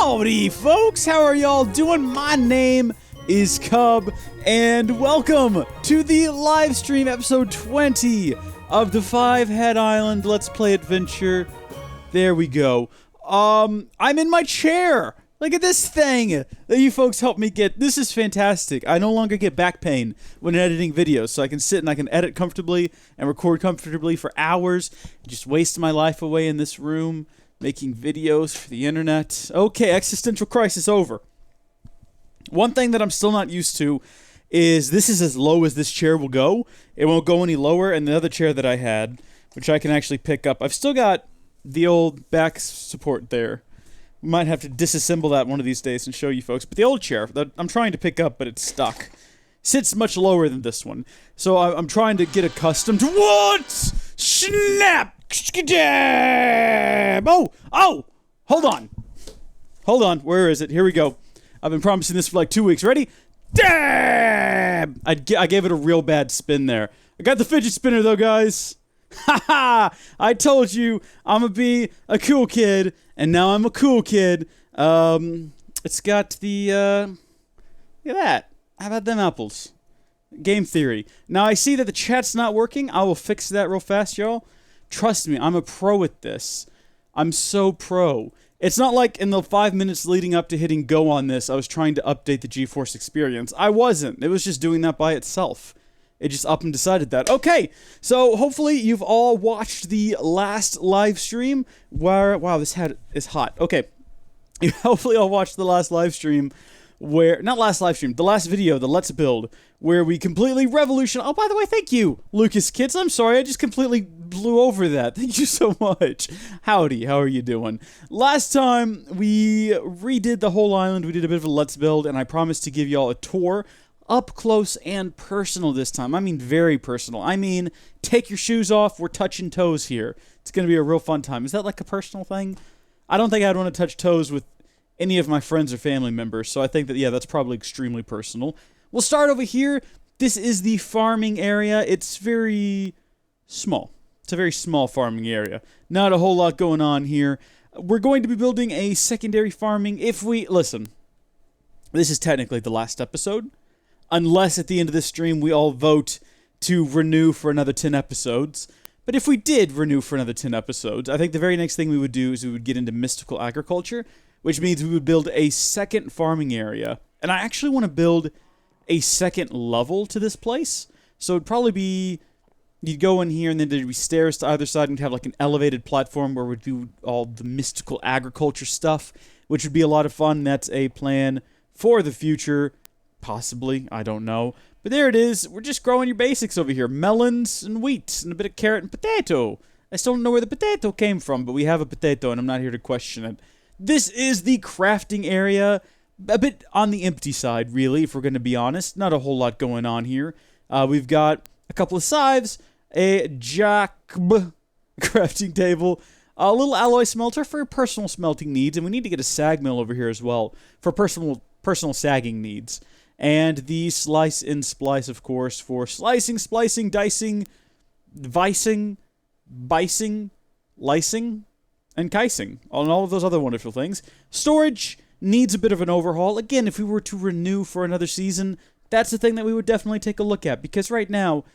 Howdy, folks! How are y'all doing? My name is Cub, and welcome to the live stream episode 20 of the 5-Head Island Let's Play Adventure. There we go. I'm in my chair. Look at this thing that you folks helped me get. This is fantastic. I no longer get back pain when editing videos, so I can sit and I can edit comfortably and record comfortably for hours. Just waste my life away in this room, making videos for the internet. Okay, existential crisis over. One thing that I'm still not used to is this is as low as this chair will go. It won't go any lower, and the other chair that I had, which I can actually pick up, I've still got the old back support there. We might have to disassemble that one of these days and show you folks. But the old chair that I'm trying to pick up, but it's stuck, sits much lower than this one. So I'm trying to get accustomed to what? Snap! Oh! Hold on. Where is it? Here we go. I've been promising this for like 2 weeks. Ready? Dab! I gave it a real bad spin there. I got the fidget spinner though, guys. Haha! I told you I'm gonna be a cool kid, and now I'm a cool kid. It's got the, look at that. How about them apples? Game theory. Now I see that the chat's not working. I will fix that real fast, y'all. Trust me, I'm a pro at this. I'm so pro. It's not like in the 5 minutes leading up to hitting go on this, I was trying to update the GeForce experience. I wasn't. It was just doing that by itself. It just up and decided that. Okay, so hopefully you've all watched the last live stream where... Wow, this hat is hot. Okay, you hopefully all watched the last live stream where... Not last live stream, the last video, the Let's Build, where we completely revolutionized... Oh, by the way, thank you, Lucas Kids. I'm sorry, I just completely blew over that. Thank you so much. Howdy, how are you doing? Last time, we redid the whole island. We did a bit of a Let's Build, and I promised to give y'all a tour. Up close and personal this time. I mean very personal. I mean, take your shoes off. We're touching toes here. It's going to be a real fun time. Is that like a personal thing? I don't think I'd want to touch toes with any of my friends or family members, so I think that, yeah, that's probably extremely personal. We'll start over here. This is the farming area. It's very small. It's a very small farming area. Not a whole lot going on here. We're going to be building a secondary farming if we... Listen, this is technically the last episode. Unless at the end of this stream we all vote to renew for another 10 episodes. But if we did renew for another 10 episodes, I think the very next thing we would do is we would get into mystical agriculture, which means we would build a second farming area. And I actually want to build a second level to this place. So it'd probably be... You'd go in here and then there'd be stairs to either side and you'd have like an elevated platform where we'd do all the mystical agriculture stuff, which would be a lot of fun. That's a plan for the future. Possibly, I don't know. But there it is. We're just growing your basics over here. Melons and wheat and a bit of carrot and potato. I still don't know where the potato came from, but we have a potato and I'm not here to question it. This is the crafting area. A bit on the empty side, really, if we're going to be honest. Not a whole lot going on here. We've got a couple of scythes, a crafting table, a little alloy smelter for personal smelting needs, and we need to get a sag mill over here as well for personal sagging needs. And the slice and splice, of course, for slicing, splicing, dicing, vicing, bicing, licing, and kicing. And all of those other wonderful things. Storage needs a bit of an overhaul. Again, if we were to renew for another season, that's the thing that we would definitely take a look at. Because right now,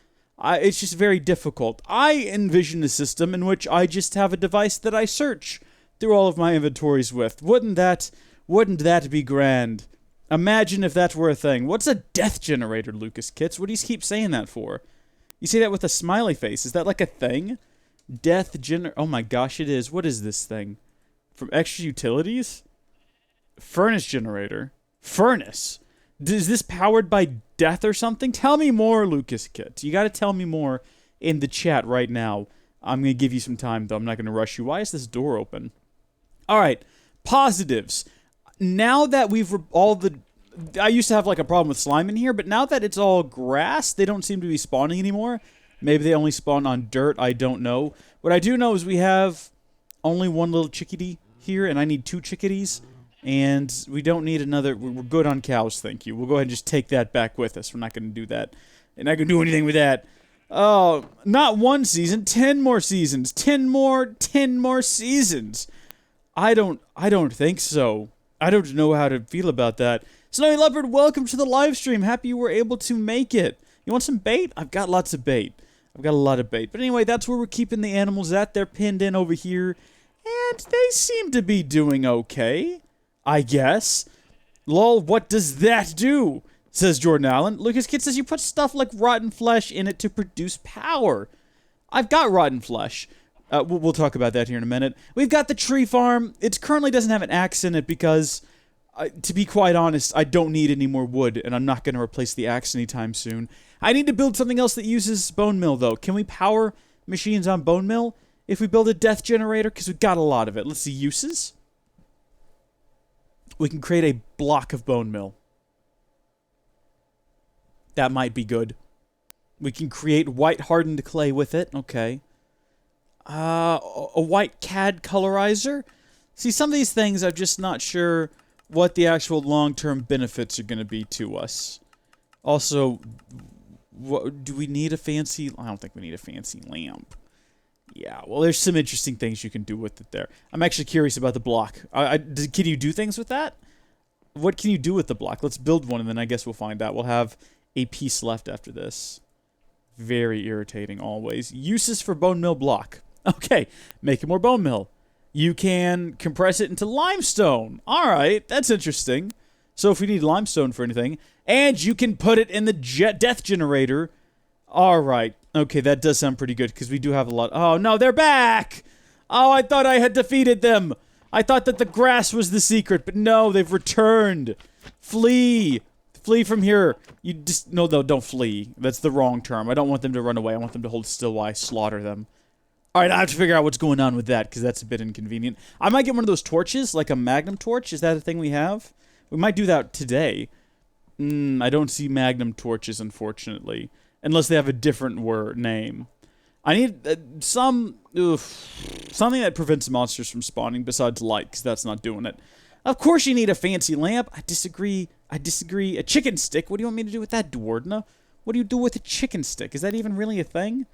it's just very difficult. I envision a system in which I just have a device that I search through all of my inventories with. Wouldn't that be grand? Imagine if that were a thing. What's a death generator, Lucas Kits? What do you keep saying that for? You say that with a smiley face. Is that like a thing? Death generator. Oh my gosh, it is. What is this thing? From Extra Utilities? Furnace generator. Furnace. Is this powered by death or something? Tell me more, Lucas Kits. You gotta tell me more in the chat right now. I'm gonna give you some time, though. I'm not gonna rush you. Why is this door open? Alright. Positives. Now that we've I used to have like a problem with slime in here, but now that it's all grass, they don't seem to be spawning anymore. Maybe they only spawn on dirt, I don't know. What I do know is we have only one little chickadee here, and I need 2 chickadees. And we don't need another. We're good on cows, thank you. We'll go ahead and just take that back with us. We're not going to do that. We're not going to do anything with that. Oh, not 1 season, 10 more seasons. 10 more seasons. I don't think so. I don't know how to feel about that. Snowy Leopard, welcome to the live stream. Happy you were able to make it. You want some bait? I've got lots of bait. I've got a lot of bait. But anyway, that's where we're keeping the animals at. They're pinned in over here. And they seem to be doing okay, I guess. Lol, what does that do? Says Jordan Allen. Lucas Kid says you put stuff like rotten flesh in it to produce power. I've got rotten flesh. We'll talk about that here in a minute. We've got the tree farm. It currently doesn't have an axe in it because, to be quite honest, I don't need any more wood, and I'm not going to replace the axe anytime soon. I need to build something else that uses bone meal, though. Can we power machines on bone meal if we build a death generator? Because we've got a lot of it. Let's see, uses. We can create a block of bone meal. That might be good. We can create white hardened clay with it. Okay. A white CAD colorizer. See, some of these things I'm just not sure what the actual long-term benefits are going to be to us. Also, do we need a fancy... I don't think we need a fancy lamp. Yeah, well, there's some interesting things you can do with it there. I'm actually curious about the block. Can you do things with that? What can you do with the block? Let's build one, and then I guess we'll find out. We'll have a piece left after this. Very irritating, always. Uses for bone meal block. Okay, make it more bone meal. You can compress it into limestone. Alright, that's interesting. So if we need limestone for anything. And you can put it in the death generator. Alright. Okay, that does sound pretty good, because we do have a lot. Oh, no, they're back! Oh, I thought I had defeated them. I thought that the grass was the secret, but no, they've returned. Flee. Flee from here. You just... No, don't flee. That's the wrong term. I don't want them to run away. I want them to hold still while I slaughter them. Alright, I have to figure out what's going on with that, because that's a bit inconvenient. I might get one of those torches, like a magnum torch. Is that a thing we have? We might do that today. I don't see magnum torches, unfortunately. Unless they have a different name. I need something that prevents monsters from spawning besides light, because that's not doing it. Of course you need a fancy lamp. I disagree. I disagree. A chicken stick? What do you want me to do with that, Dwardna? What do you do with a chicken stick? Is that even really a thing?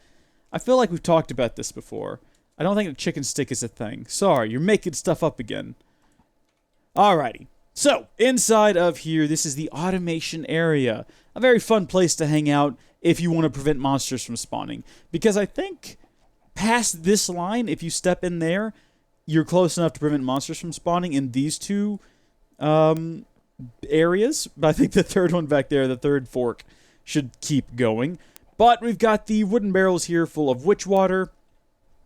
I feel like we've talked about this before. I don't think a chicken stick is a thing. Sorry, you're making stuff up again. Alrighty. So, inside of here, this is the automation area. A very fun place to hang out if you want to prevent monsters from spawning. Because I think past this line, if you step in there, you're close enough to prevent monsters from spawning in these two areas. But I think the third one back there, the third fork, should keep going. But we've got the wooden barrels here full of witch water,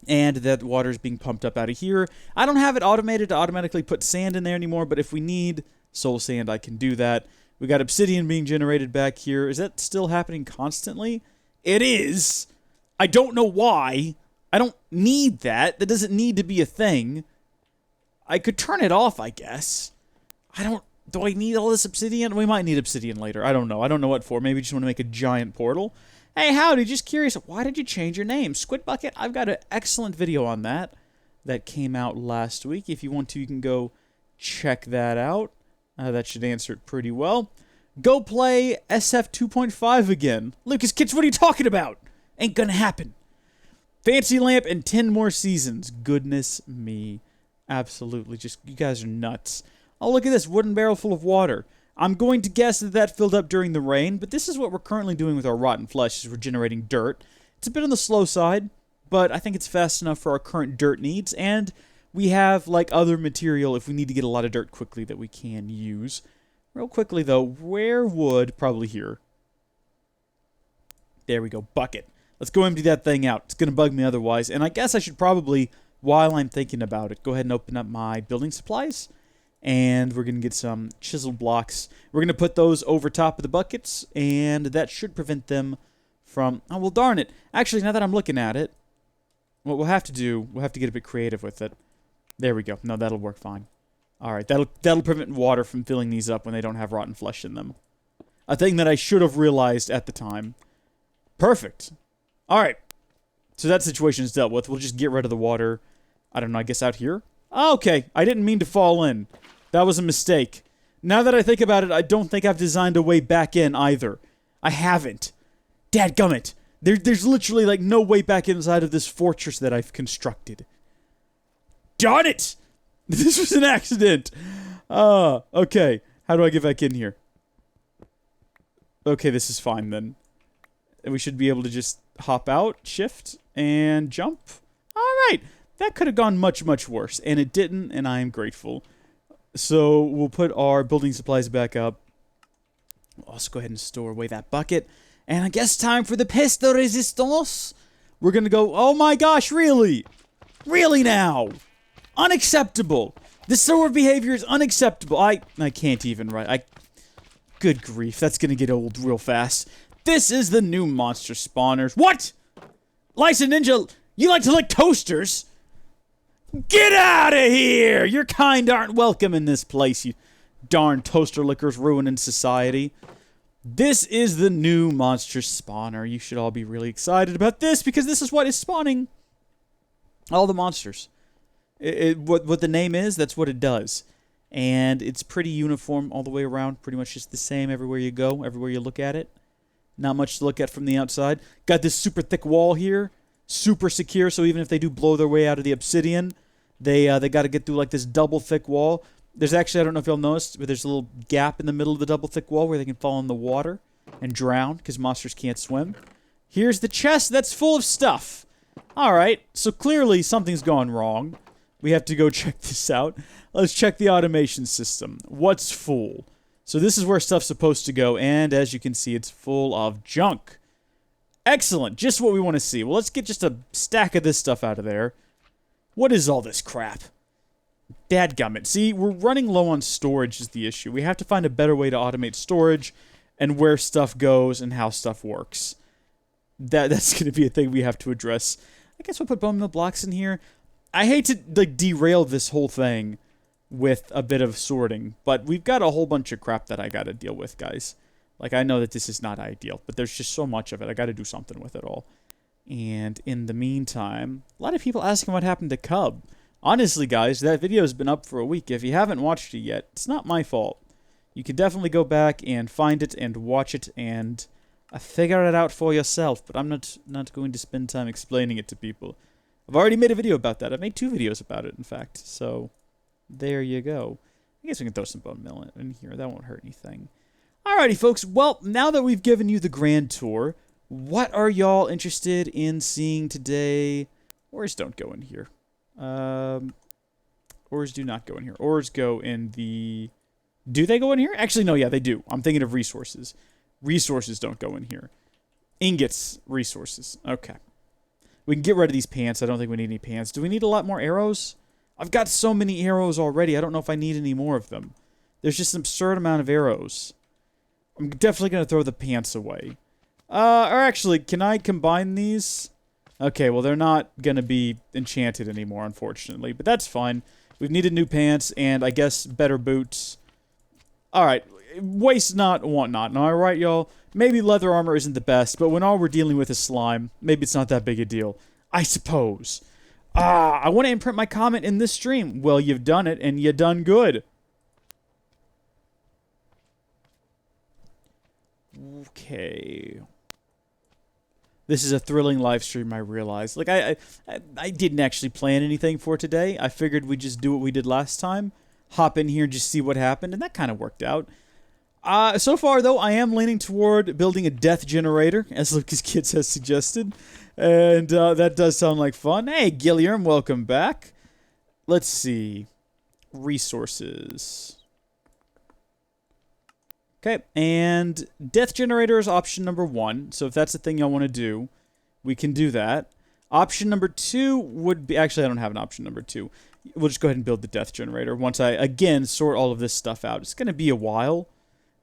and that water is being pumped up out of here. I don't have it automated to automatically put sand in there anymore, but if we need soul sand, I can do that. We got obsidian being generated back here. Is that still happening constantly? It is. I don't know why. I don't need that. That doesn't need to be a thing. I could turn it off, I guess. Do I need all this obsidian? We might need obsidian later. I don't know. I don't know what for. Maybe just want to make a giant portal. Hey, Howdy, just curious, why did you change your name? Squid Bucket, I've got an excellent video on that came out last week. If you want to, you can go check that out. That should answer it pretty well. Go play SF 2.5 again. Lucas Kitch, what are you talking about? Ain't gonna happen. Fancy lamp and 10 more seasons. Goodness me. Absolutely. Just, you guys are nuts. Oh, look at this. Wooden barrel full of water. I'm going to guess that filled up during the rain, but this is what we're currently doing with our rotten flesh, is we're generating dirt. It's a bit on the slow side, but I think it's fast enough for our current dirt needs, and we have, like, other material if we need to get a lot of dirt quickly that we can use. Real quickly, though, where would... Probably here. There we go. Bucket. Let's go empty that thing out. It's going to bug me otherwise, and I guess I should probably, while I'm thinking about it, go ahead and open up my building supplies. And we're going to get some chiseled blocks. We're going to put those over top of the buckets, and that should prevent them from... Oh, well, darn it. Actually, now that I'm looking at it, what we'll have to do, we'll have to get a bit creative with it. There we go. No, that'll work fine. All right, that'll prevent water from filling these up when they don't have rotten flesh in them. A thing that I should have realized at the time. Perfect. All right. So that situation is dealt with. We'll just get rid of the water. I don't know, I guess out here? Oh, okay. I didn't mean to fall in. That was a mistake. Now that I think about it, I don't think I've designed a way back in either. I haven't. Dadgummit. There's literally, like, no way back inside of this fortress that I've constructed. Darn it! This was an accident! Okay. How do I get back in here? Okay, this is fine then. And we should be able to just hop out, shift, and jump. Alright. That could have gone much, much worse. And it didn't, and I am grateful. So, we'll put our building supplies back up. We'll also go ahead and store away that bucket. And I guess time for the pièce de résistance. We're gonna go, oh my gosh, really? Really now? Unacceptable. This sort of behavior is unacceptable. I can't even write. Good grief, that's gonna get old real fast. This is the new monster spawners. What? Lice and Ninja, you like to lick toasters? Get out of here! Your kind aren't welcome in this place, you darn toaster lickers ruining society. This is the new monster spawner. You should all be really excited about this because this is what is spawning all the monsters. What the name is, that's what it does. And it's pretty uniform all the way around. Pretty much just the same everywhere you go, everywhere you look at it. Not much to look at from the outside. Got this super thick wall here. Super secure, so even if they do blow their way out of the obsidian, they got to get through like this double thick wall. There's actually, I don't know if y'all noticed, but there's a little gap in the middle of the double thick wall where they can fall in the water and drown because monsters can't swim. Here's the chest that's full of stuff. Alright, so clearly something's gone wrong. We have to go check this out. Let's check the automation system. What's full? So this is where stuff's supposed to go, and as you can see, it's full of junk. Excellent, just what we want to see. Well, let's get just a stack of this stuff out of there. What is all this crap? Dadgummit. See, we're running low on storage is the issue. We have to find a better way to automate storage and where stuff goes and how stuff works. That's going to be a thing we have to address. I guess we'll put bone meal blocks in here. I hate to like derail this whole thing with a bit of sorting, but we've got a whole bunch of crap that I got to deal with, guys. Like, I know that this is not ideal, but there's just so much of it. I got to do something with it all. And in the meantime, a lot of people asking what happened to Cub. Honestly, guys, that video has been up for a week. If you haven't watched it yet, it's not my fault. You can definitely go back and find it and watch it and figure it out for yourself. But I'm not going to spend time explaining it to people. I've already made a video about that. I've made 2 videos about it, in fact. So, there you go. I guess we can throw some bone meal in here. That won't hurt anything. Alrighty, folks. Well, now that we've given you the grand tour, what are y'all interested in seeing today? Ores don't go in here. Ores do not go in here. Ores go in the... Do they go in here? Actually, no, yeah, they do. I'm thinking of resources. Resources don't go in here. Ingots, resources. Okay. We can get rid of these pants. I don't think we need any pants. Do we need a lot more arrows? I've got so many arrows already. I don't know if I need any more of them. There's just an absurd amount of arrows. I'm definitely going to throw the pants away. Or actually, can I combine these? Okay, well, they're not going to be enchanted anymore, unfortunately. But that's fine. We've needed new pants and, I guess, better boots. Alright, waste not, want not. Now, alright, y'all? Maybe leather armor isn't the best, but when all we're dealing with is slime, maybe it's not that big a deal. I suppose. I want to imprint my comment in this stream. Well, you've done it, and you done good. Okay. This is a thrilling live stream, I realize. Like, I didn't actually plan anything for today. I figured we'd just do what we did last time. Hop in here and just see what happened, and that kind of worked out. So far, though, I am leaning toward building a death generator, as Lucas Kids has suggested. And that does sound like fun. Hey, Gilliam, welcome back. Let's see. Resources. Okay, and death generator is option number 1. So if that's the thing y'all want to do, we can do that. Option number 2 would be... Actually, I don't have an option number 2. We'll just go ahead and build the death generator once I, again, sort all of this stuff out. It's going to be a while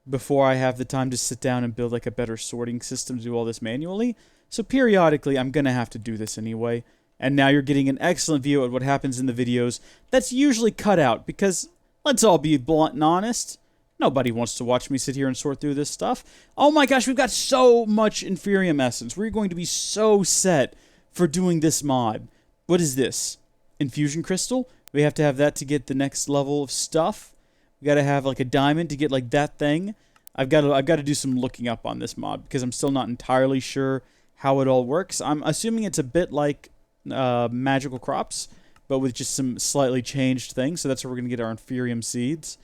before I have the time to sit down and build like a better sorting system to do all this manually. So periodically, I'm going to have to do this anyway. And now you're getting an excellent view of what happens in the videos that's usually cut out because, let's all be blunt and honest, nobody wants to watch me sit here and sort through this stuff. Oh my gosh, we've got so much Inferium Essence. We're going to be so set for doing this mod. What is this? Infusion Crystal? We have to have that to get the next level of stuff. We got to have like a diamond to get like that thing. I've got to do some looking up on this mod because I'm still not entirely sure how it all works. I'm assuming it's a bit like magical crops, but with just some slightly changed things. So that's where we're going to get our Inferium seeds.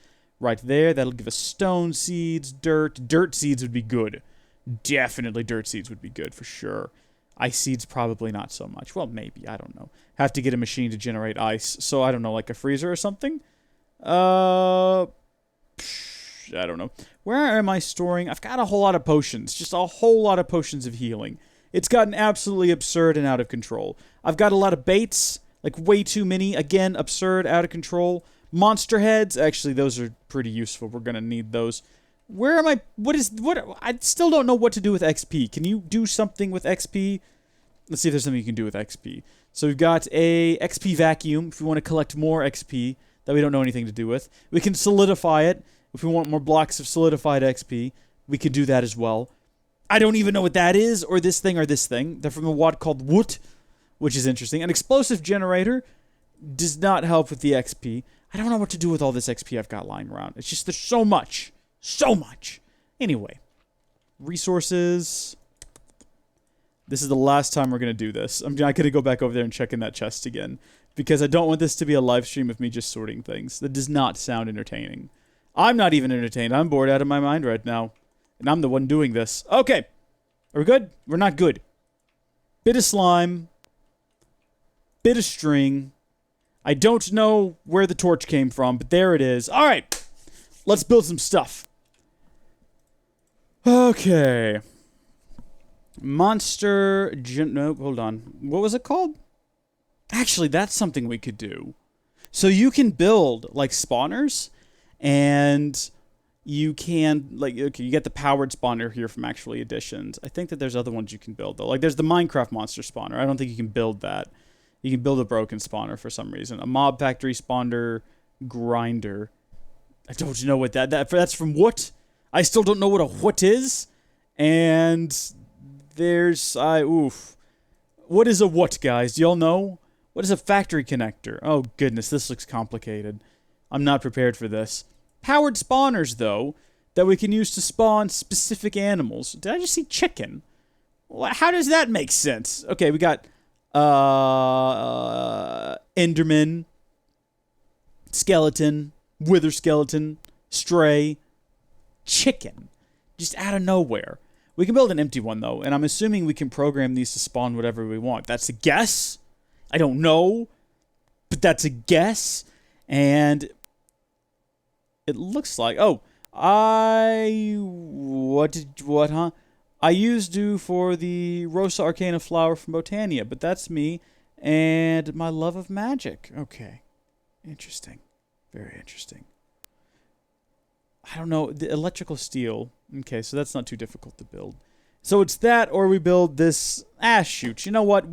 right there. That'll give us stone seeds, dirt. Dirt seeds would be good. Definitely dirt seeds would be good for sure. Ice seeds probably not so much. Well, maybe. I don't know. Have to get a machine to generate ice. So I don't know, like a freezer or something? I don't know. Where am I storing? I've got a whole lot of potions. Just a whole lot of potions of healing. It's gotten absolutely absurd and out of control. I've got a lot of baits. Like way too many. Again, absurd, out of control. Monster heads. Actually, those are pretty useful. We're going to need those. Where am I? What? I still don't know what to do with XP. Can you do something with XP? Let's see if there's something you can do with XP. So we've got a XP vacuum if we want to collect more XP that we don't know anything to do with. We can solidify it. If we want more blocks of solidified XP, we could do that as well. I don't even know what that is, or this thing, or this thing. They're from a wad called wood, which is interesting. An explosive generator does not help with the XP. I don't know what to do with all this XP I've got lying around. It's just there's so much. So much. Anyway. Resources. This is the last time we're going to do this. I'm not going to go back over there and check in that chest again. Because I don't want this to be a live stream of me just sorting things. That does not sound entertaining. I'm not even entertained. I'm bored out of my mind right now. And I'm the one doing this. Okay. Are we good? We're not good. Bit of slime. Bit of string. I don't know where the torch came from, but there it is. All right. Let's build some stuff. Okay. Monster... Nope, hold on. What was it called? Actually, that's something we could do. So you can build, like, spawners, and you can, like, okay, you get the powered spawner here from Actually Editions. I think that there's other ones you can build, though. Like, there's the Minecraft monster spawner. I don't think you can build that. You can build a broken spawner for some reason. A mob factory spawner grinder. I don't know what that's from what? I still don't know what a what is. And there's, What is a what, guys? Do y'all know? What is a factory connector? Oh, goodness, this looks complicated. I'm not prepared for this. Powered spawners, though, that we can use to spawn specific animals. Did I just see chicken? How does that make sense? Okay, we got, Enderman, skeleton, wither skeleton, stray, chicken. Just out of nowhere. We can build an empty one, though, and I'm assuming we can program these to spawn whatever we want. That's a guess. I don't know, but that's a guess. And it looks like... Oh, I used to for the Rosa Arcana flower from Botania, but that's me and my love of magic. Okay. Interesting. Very interesting. I don't know. The electrical steel. Okay, so that's not too difficult to build. So it's that, or we build this... shoot. You know what?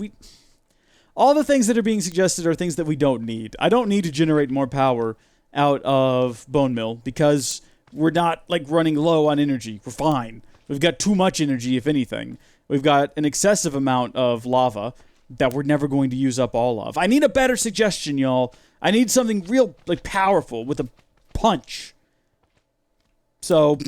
All the things that are being suggested are things that we don't need. I don't need to generate more power out of Bone Mill because we're not, like, running low on energy. We're fine. We've got too much energy, if anything. We've got an excessive amount of lava that we're never going to use up all of. I need a better suggestion, y'all. I need something real, like, powerful with a punch. So,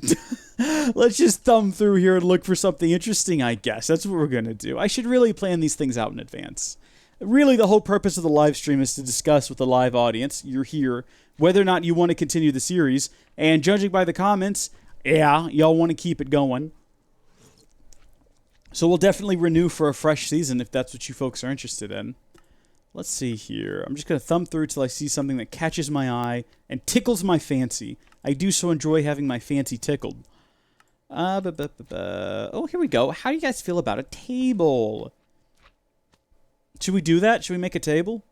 let's just thumb through here and look for something interesting, I guess. That's what we're going to do. I should really plan these things out in advance. Really, the whole purpose of the live stream is to discuss with the live audience, you're here, whether or not you want to continue the series. And judging by the comments, yeah, y'all want to keep it going. So we'll definitely renew for a fresh season if that's what you folks are interested in. Let's see here. I'm just going to thumb through till I see something that catches my eye and tickles my fancy. I do so enjoy having my fancy tickled. Oh, here we go. How do you guys feel about a table? Should we do that? Should we make a table?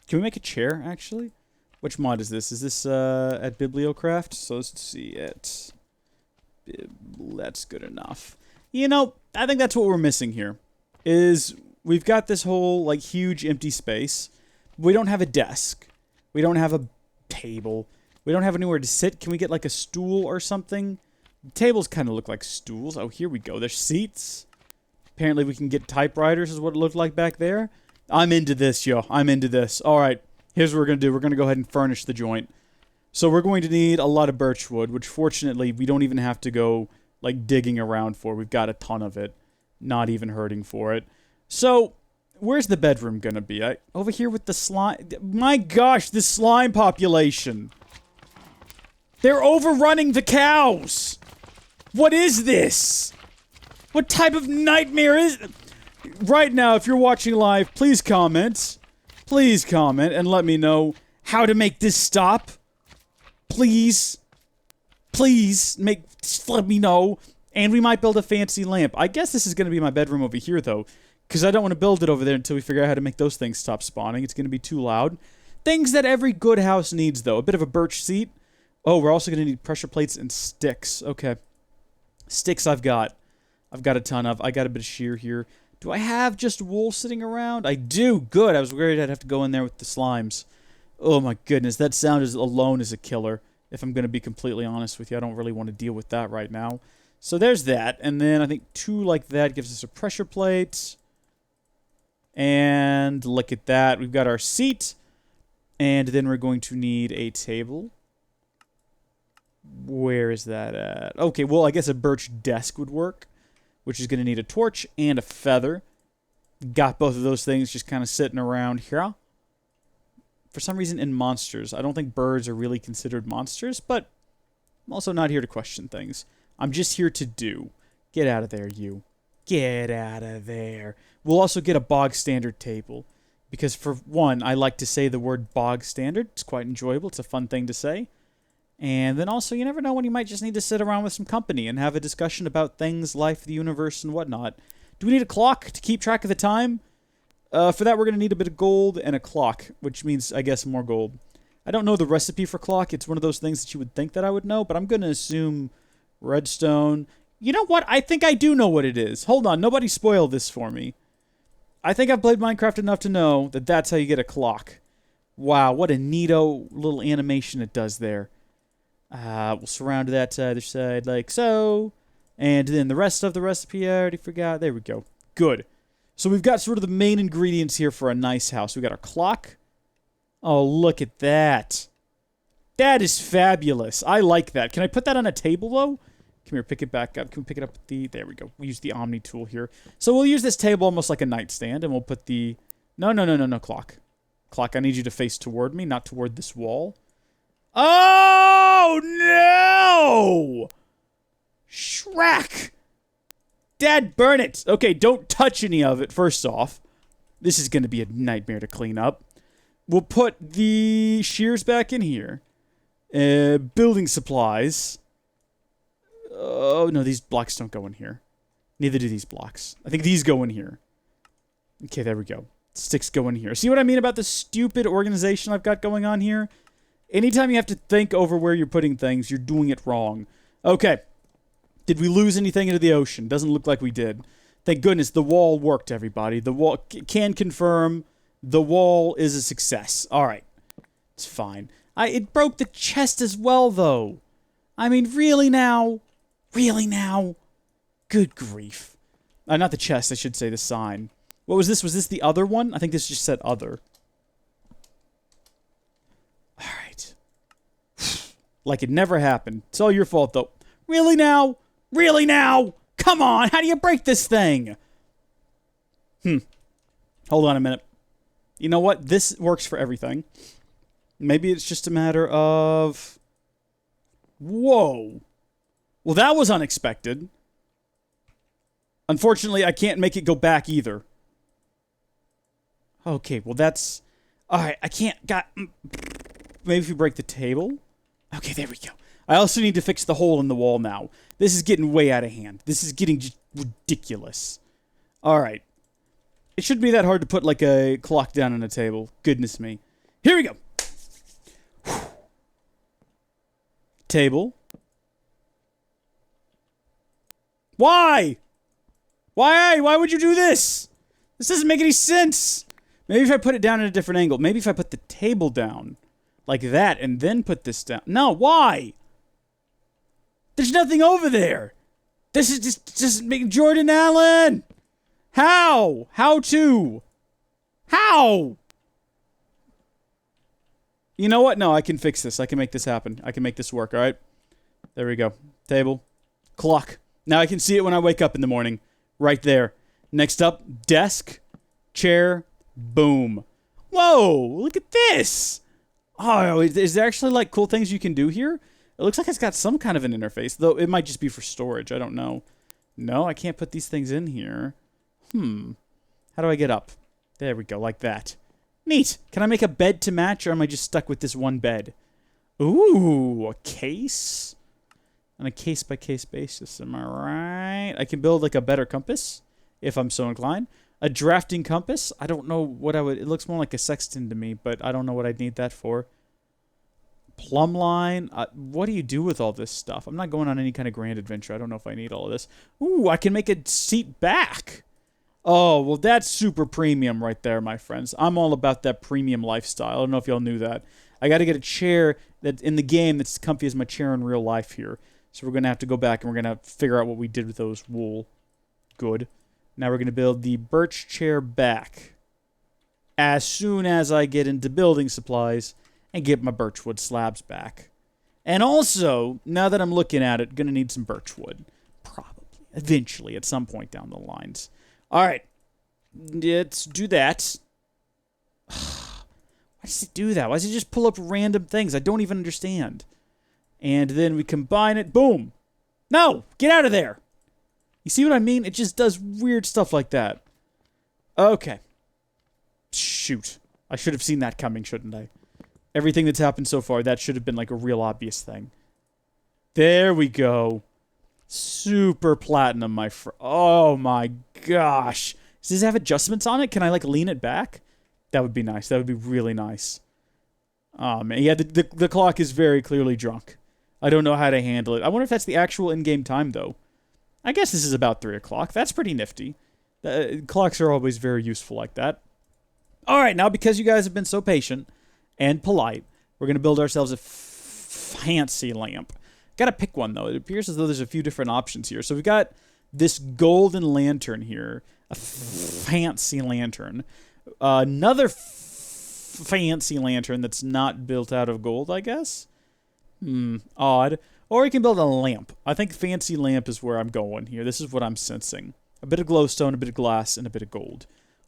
Can we make a chair, actually? Which mod is this? Is this at Bibliocraft? So let's see it. That's good enough. You know, I think that's what we're missing here. Is we've got this whole, like, huge empty space. We don't have a desk. We don't have a table. We don't have anywhere to sit. Can we get, like, a stool or something? The tables kind of look like stools. Oh, here we go. There's seats. Apparently we can get typewriters is what it looked like back there. I'm into this, yo. I'm into this. All right. Here's what we're going to do. We're going to go ahead and furnish the joint. So we're going to need a lot of birch wood, which fortunately we don't even have to go, like, digging around for. We've got a ton of it. Not even hurting for it. So, where's the bedroom going to be? Over here with the slime. My gosh, the slime population. They're overrunning the cows! What is this? What type of nightmare is... Right now, if you're watching live, please comment. Please comment and let me know how to make this stop. Please. Please, let me know. And we might build a fancy lamp. I guess this is going to be my bedroom over here, though. Because I don't want to build it over there until we figure out how to make those things stop spawning. It's going to be too loud. Things that every good house needs, though. A bit of a birch seat. Oh, we're also going to need pressure plates and sticks. Okay. Sticks I've got. I've got a ton of. I got a bit of shear here. Do I have just wool sitting around? I do. Good. I was worried I'd have to go in there with the slimes. Oh my goodness. That sound alone is a killer. If I'm going to be completely honest with you. I don't really want to deal with that right now. So there's that. And then I think 2 like that gives us a pressure plate. And look at that. We've got our seat. And then we're going to need a table. Where is that at? Okay, well, I guess a birch desk would work. Which is going to need a torch and a feather. Got both of those things just kind of sitting around here. For some reason in monsters. I don't think birds are really considered monsters, but I'm also not here to question things. I'm just here to do. Get out of there, you. Get out of there. We'll also get a bog standard table. Because for one, I like to say the word bog standard. It's quite enjoyable. It's a fun thing to say. And then also, you never know when you might just need to sit around with some company and have a discussion about things, life, the universe, and whatnot. Do we need a clock to keep track of the time? For that, we're going to need a bit of gold and a clock, which means, I guess, more gold. I don't know the recipe for clock. It's one of those things that you would think that I would know, but I'm going to assume redstone. You know what? I think I do know what it is. Hold on. Nobody spoil this for me. I think I've played Minecraft enough to know that that's how you get a clock. Wow, what a neato little animation it does there. We'll surround that other side like so. And then the rest of the recipe I already forgot. There we go. Good. So we've got sort of the main ingredients here for a nice house. We've got our clock. Oh, look at that. That is fabulous. I like that. Can I put that on a table, though? Come here, pick it back up. Can we pick it up with the... There we go. We use the Omni tool here. So we'll use this table almost like a nightstand, and we'll put the... No, clock. Clock, I need you to face toward me, not toward this wall. Oh, no! Shrek! Dad, burn it! Okay, don't touch any of it, first off. This is going to be a nightmare to clean up. We'll put the shears back in here. Building supplies. Oh, no, these blocks don't go in here. Neither do these blocks. I think these go in here. Okay, there we go. Sticks go in here. See what I mean about the stupid organization I've got going on here? Anytime you have to think over where you're putting things, you're doing it wrong. Okay. Did we lose anything into the ocean? Doesn't look like we did. Thank goodness the wall worked, everybody. The wall can confirm the wall is a success. All right. It's fine. It broke the chest as well, though. I mean, really now? Really now? Good grief. Not the chest, I should say, the sign. What was this? Was this the other one? I think this just said other. Alright. Like it never happened. It's all your fault, though. Really now? Really now? Come on! How do you break this thing? Hold on a minute. You know what? This works for everything. Maybe it's just a matter of... Whoa. Well, that was unexpected. Unfortunately, I can't make it go back either. Okay, well that's... Alright, I can't... Maybe if you break the table? Okay, there we go. I also need to fix the hole in the wall now. This is getting way out of hand. This is getting just ridiculous. Alright. It shouldn't be that hard to put, like, a clock down on a table. Goodness me. Here we go! Table. Why? Why would you do this? This doesn't make any sense. Maybe if I put it down at a different angle. Maybe if I put the table down. Like that, and then put this down. No, why? There's nothing over there. This is just making Jordan Allen. How? How to? How? You know what? No, I can fix this. I can make this happen. I can make this work, alright? There we go. Table. Clock. Now I can see it when I wake up in the morning. Right there. Next up, desk. Chair. Boom. Whoa! Look at this! Oh, is there actually, like, cool things you can do here? It looks like it's got some kind of an interface, though it might just be for storage. I don't know. No, I can't put these things in here. How do I get up? There we go, like that. Neat. Can I make a bed to match, or am I just stuck with this one bed? Ooh, a case? On a case-by-case basis, am I right? I can build, like, a better compass, if I'm so inclined. A drafting compass? I don't know what I would... It looks more like a sextant to me, but I don't know what I'd need that for. Plumb line? What do you do with all this stuff? I'm not going on any kind of grand adventure. I don't know if I need all of this. Ooh, I can make a seat back. Oh, well, that's super premium right there, my friends. I'm all about that premium lifestyle. I don't know if y'all knew that. I got to get a chair that in the game that's comfy as my chair in real life here. So we're going to have to go back and we're going to figure out what we did with those wool. Good. Now we're going to build the birch chair back. As soon as I get into building supplies and get my birchwood slabs back. And also, now that I'm looking at it, going to need some birchwood. Probably. Eventually, at some point down the lines. Alright. Let's do that. Why does it do that? Why does it just pull up random things? I don't even understand. And then we combine it. Boom! No! Get out of there! You see what I mean? It just does weird stuff like that. Okay. Shoot. I should have seen that coming, shouldn't I? Everything that's happened so far, that should have been like a real obvious thing. There we go. Super platinum, my friend. Oh my gosh. Does this have adjustments on it? Can I like lean it back? That would be nice. That would be really nice. Oh man. Yeah, the clock is very clearly drunk. I don't know how to handle it. I wonder if that's the actual in-game time though. I guess this is about 3 o'clock. That's pretty nifty. Clocks are always very useful like that. Alright, now because you guys have been so patient and polite, we're going to build ourselves a fancy lamp. Gotta pick one, though. It appears as though there's a few different options here. So we've got this golden lantern here. A fancy lantern. Another fancy lantern that's not built out of gold, I guess? Odd. Or you can build a lamp. I think fancy lamp is where I'm going here. This is what I'm sensing. A bit of glowstone, a bit of glass, and a bit of gold.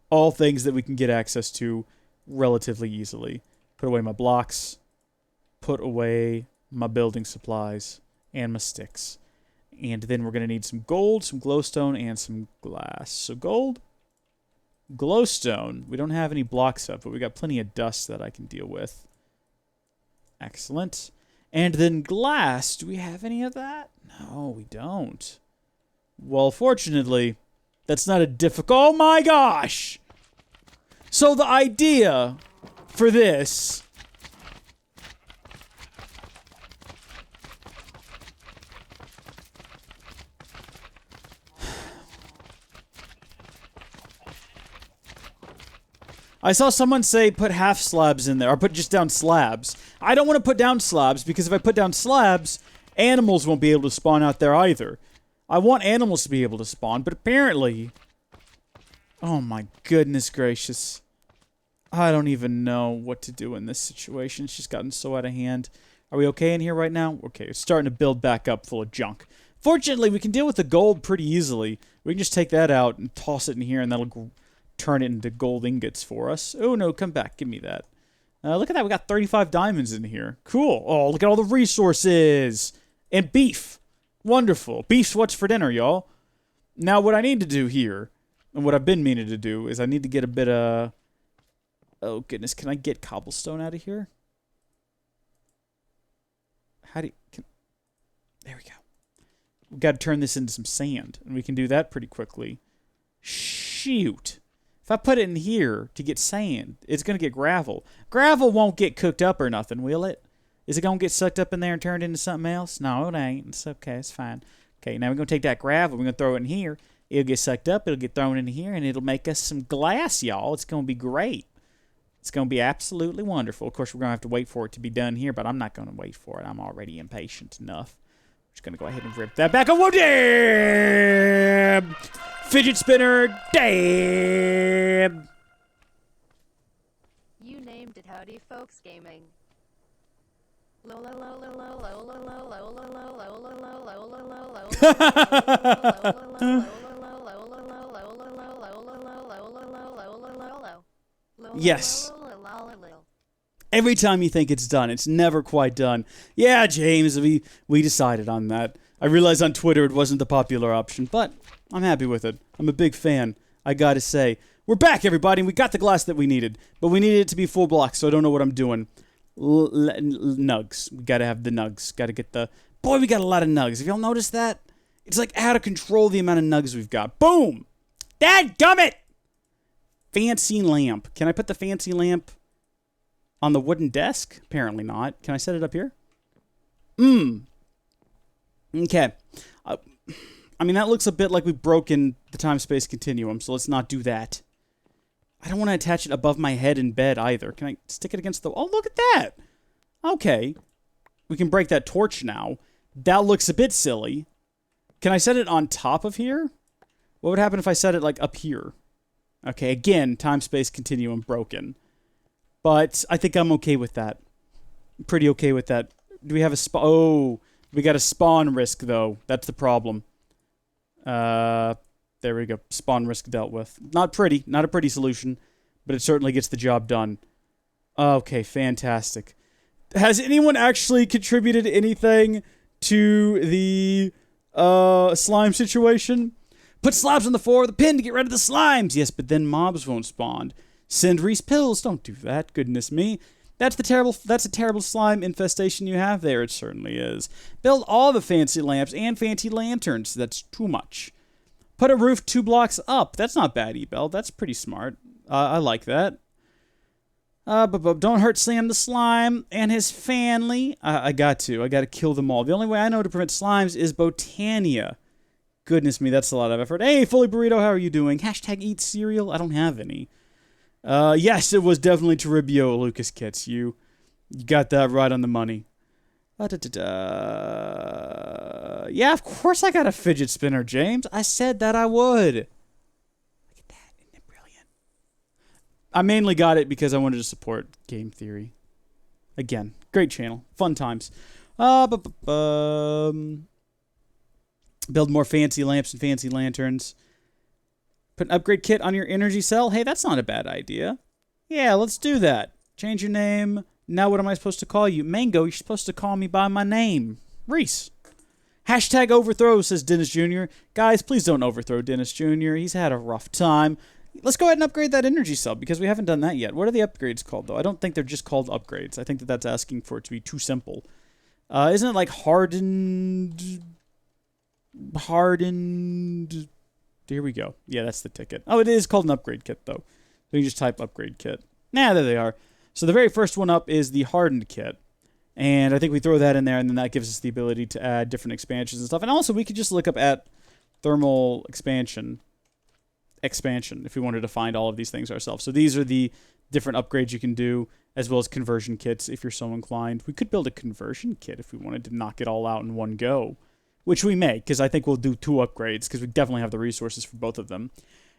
All things that we can get access to relatively easily. Put away my blocks. Put away my building supplies. And my sticks. And then we're going to need some gold, some glowstone, and some glass. So gold, glowstone. We don't have any blocks up, but we got plenty of dust that I can deal with. Excellent. And then glass. Do we have any of that? No, we don't. Well, fortunately, that's not a difficult... Oh my gosh! So the idea for this... I saw someone say put half slabs in there, or put just down slabs. I don't want to put down slabs, because if I put down slabs, animals won't be able to spawn out there either. I want animals to be able to spawn, but apparently... Oh my goodness gracious. I don't even know what to do in this situation. It's just gotten so out of hand. Are we okay in here right now? Okay, it's starting to build back up full of junk. Fortunately, we can deal with the gold pretty easily. We can just take that out and toss it in here, and that'll turn it into gold ingots for us. Oh no, come back. Give me that. Look at that. We got 35 diamonds in here. Cool. Oh, look at all the resources. And beef. Wonderful. Beef's what's for dinner, y'all. Now, what I need to do here, and what I've been meaning to do, is I need to get a bit of... Oh, goodness. Can I get cobblestone out of here? How do you... There we go. We've got to turn this into some sand, and we can do that pretty quickly. Shoot. If I put it in here to get sand, it's going to get gravel. Gravel won't get cooked up or nothing, will it? Is it going to get sucked up in there and turned into something else? No, it ain't. It's okay. It's fine. Okay, now we're going to take that gravel. We're going to throw it in here. It'll get sucked up. It'll get thrown in here, and it'll make us some glass, y'all. It's going to be great. It's going to be absolutely wonderful. Of course, we're going to have to wait for it to be done here, but I'm not going to wait for it. I'm already impatient enough. I'm just going to go ahead and rip that back. Oh, damn! Fidget spinner, damn! You named it Howdy Folks Gaming. Yes. Every time you think it's done, it's never quite done. Yeah, James, we decided on that. I realized on Twitter it wasn't the popular option, but I'm happy with it. I'm a big fan, I gotta say. We're back, everybody, and we got the glass that we needed. But we needed it to be full blocks, so I don't know what I'm doing. Nugs. We gotta have the nugs. Gotta get the... Boy, we got a lot of nugs. Have y'all noticed that? It's like out of control the amount of nugs we've got. Boom! Dadgummit! Fancy lamp. Can I put the fancy lamp on the wooden desk? Apparently not. Can I set it up here? Okay. I mean, that looks a bit like we've broken the time-space continuum, so let's not do that. I don't want to attach it above my head in bed either. Can I stick it against the... Oh, look at that! Okay. We can break that torch now. That looks a bit silly. Can I set it on top of here? What would happen if I set it, like, up here? Okay, again, time-space continuum broken. But I think I'm okay with that. I'm pretty okay with that. Do we have a spawn? Oh, we got a spawn risk, though. That's the problem. There we go. Spawn risk dealt with. Not pretty. Not a pretty solution. But it certainly gets the job done. Okay, fantastic. Has anyone actually contributed anything to the slime situation? Put slabs on the floor with a pin to get rid of the slimes. Yes, but then mobs won't spawn. Send Rees pills. Don't do that. Goodness me. That's a terrible slime infestation you have there. It certainly is. Build all the fancy lamps and fancy lanterns. That's too much. Put a roof 2 blocks up. That's not bad, Ebel. That's pretty smart. I like that. But don't hurt Sam the slime and his family. I got to kill them all. The only way I know to prevent slimes is Botania. Goodness me, that's a lot of effort. Hey, Fully Burrito, how are you doing? Hashtag eat cereal. I don't have any. Yes, it was definitely Toribio Lucas Kits. You got that right on the money. Yeah, of course I got a fidget spinner, James. I said that I would. Look at that. Isn't it brilliant? I mainly got it because I wanted to support Game Theory. Again, great channel. Fun times. Build more fancy lamps and fancy lanterns. Put an upgrade kit on your energy cell. Hey, that's not a bad idea. Yeah, let's do that. Change your name. Now what am I supposed to call you? Mango, you're supposed to call me by my name. Reese. Hashtag overthrow, says Dennis Jr. Guys, please don't overthrow Dennis Jr. He's had a rough time. Let's go ahead and upgrade that energy cell, because we haven't done that yet. What are the upgrades called, though? I don't think they're just called upgrades. I think that that's asking for it to be too simple. Isn't it like hardened... Here we go. Yeah, that's the ticket. Oh, it is called an upgrade kit, though. So you just type upgrade kit. Nah, there they are. So the very first one up is the hardened kit. And I think we throw that in there, and then that gives us the ability to add different expansions and stuff. And also, we could just look up at thermal expansion if we wanted to find all of these things ourselves. So these are the different upgrades you can do, as well as conversion kits if you're so inclined. We could build a conversion kit if we wanted to knock it all out in one go. Which we may, because I think we'll do 2 upgrades, because we definitely have the resources for both of them.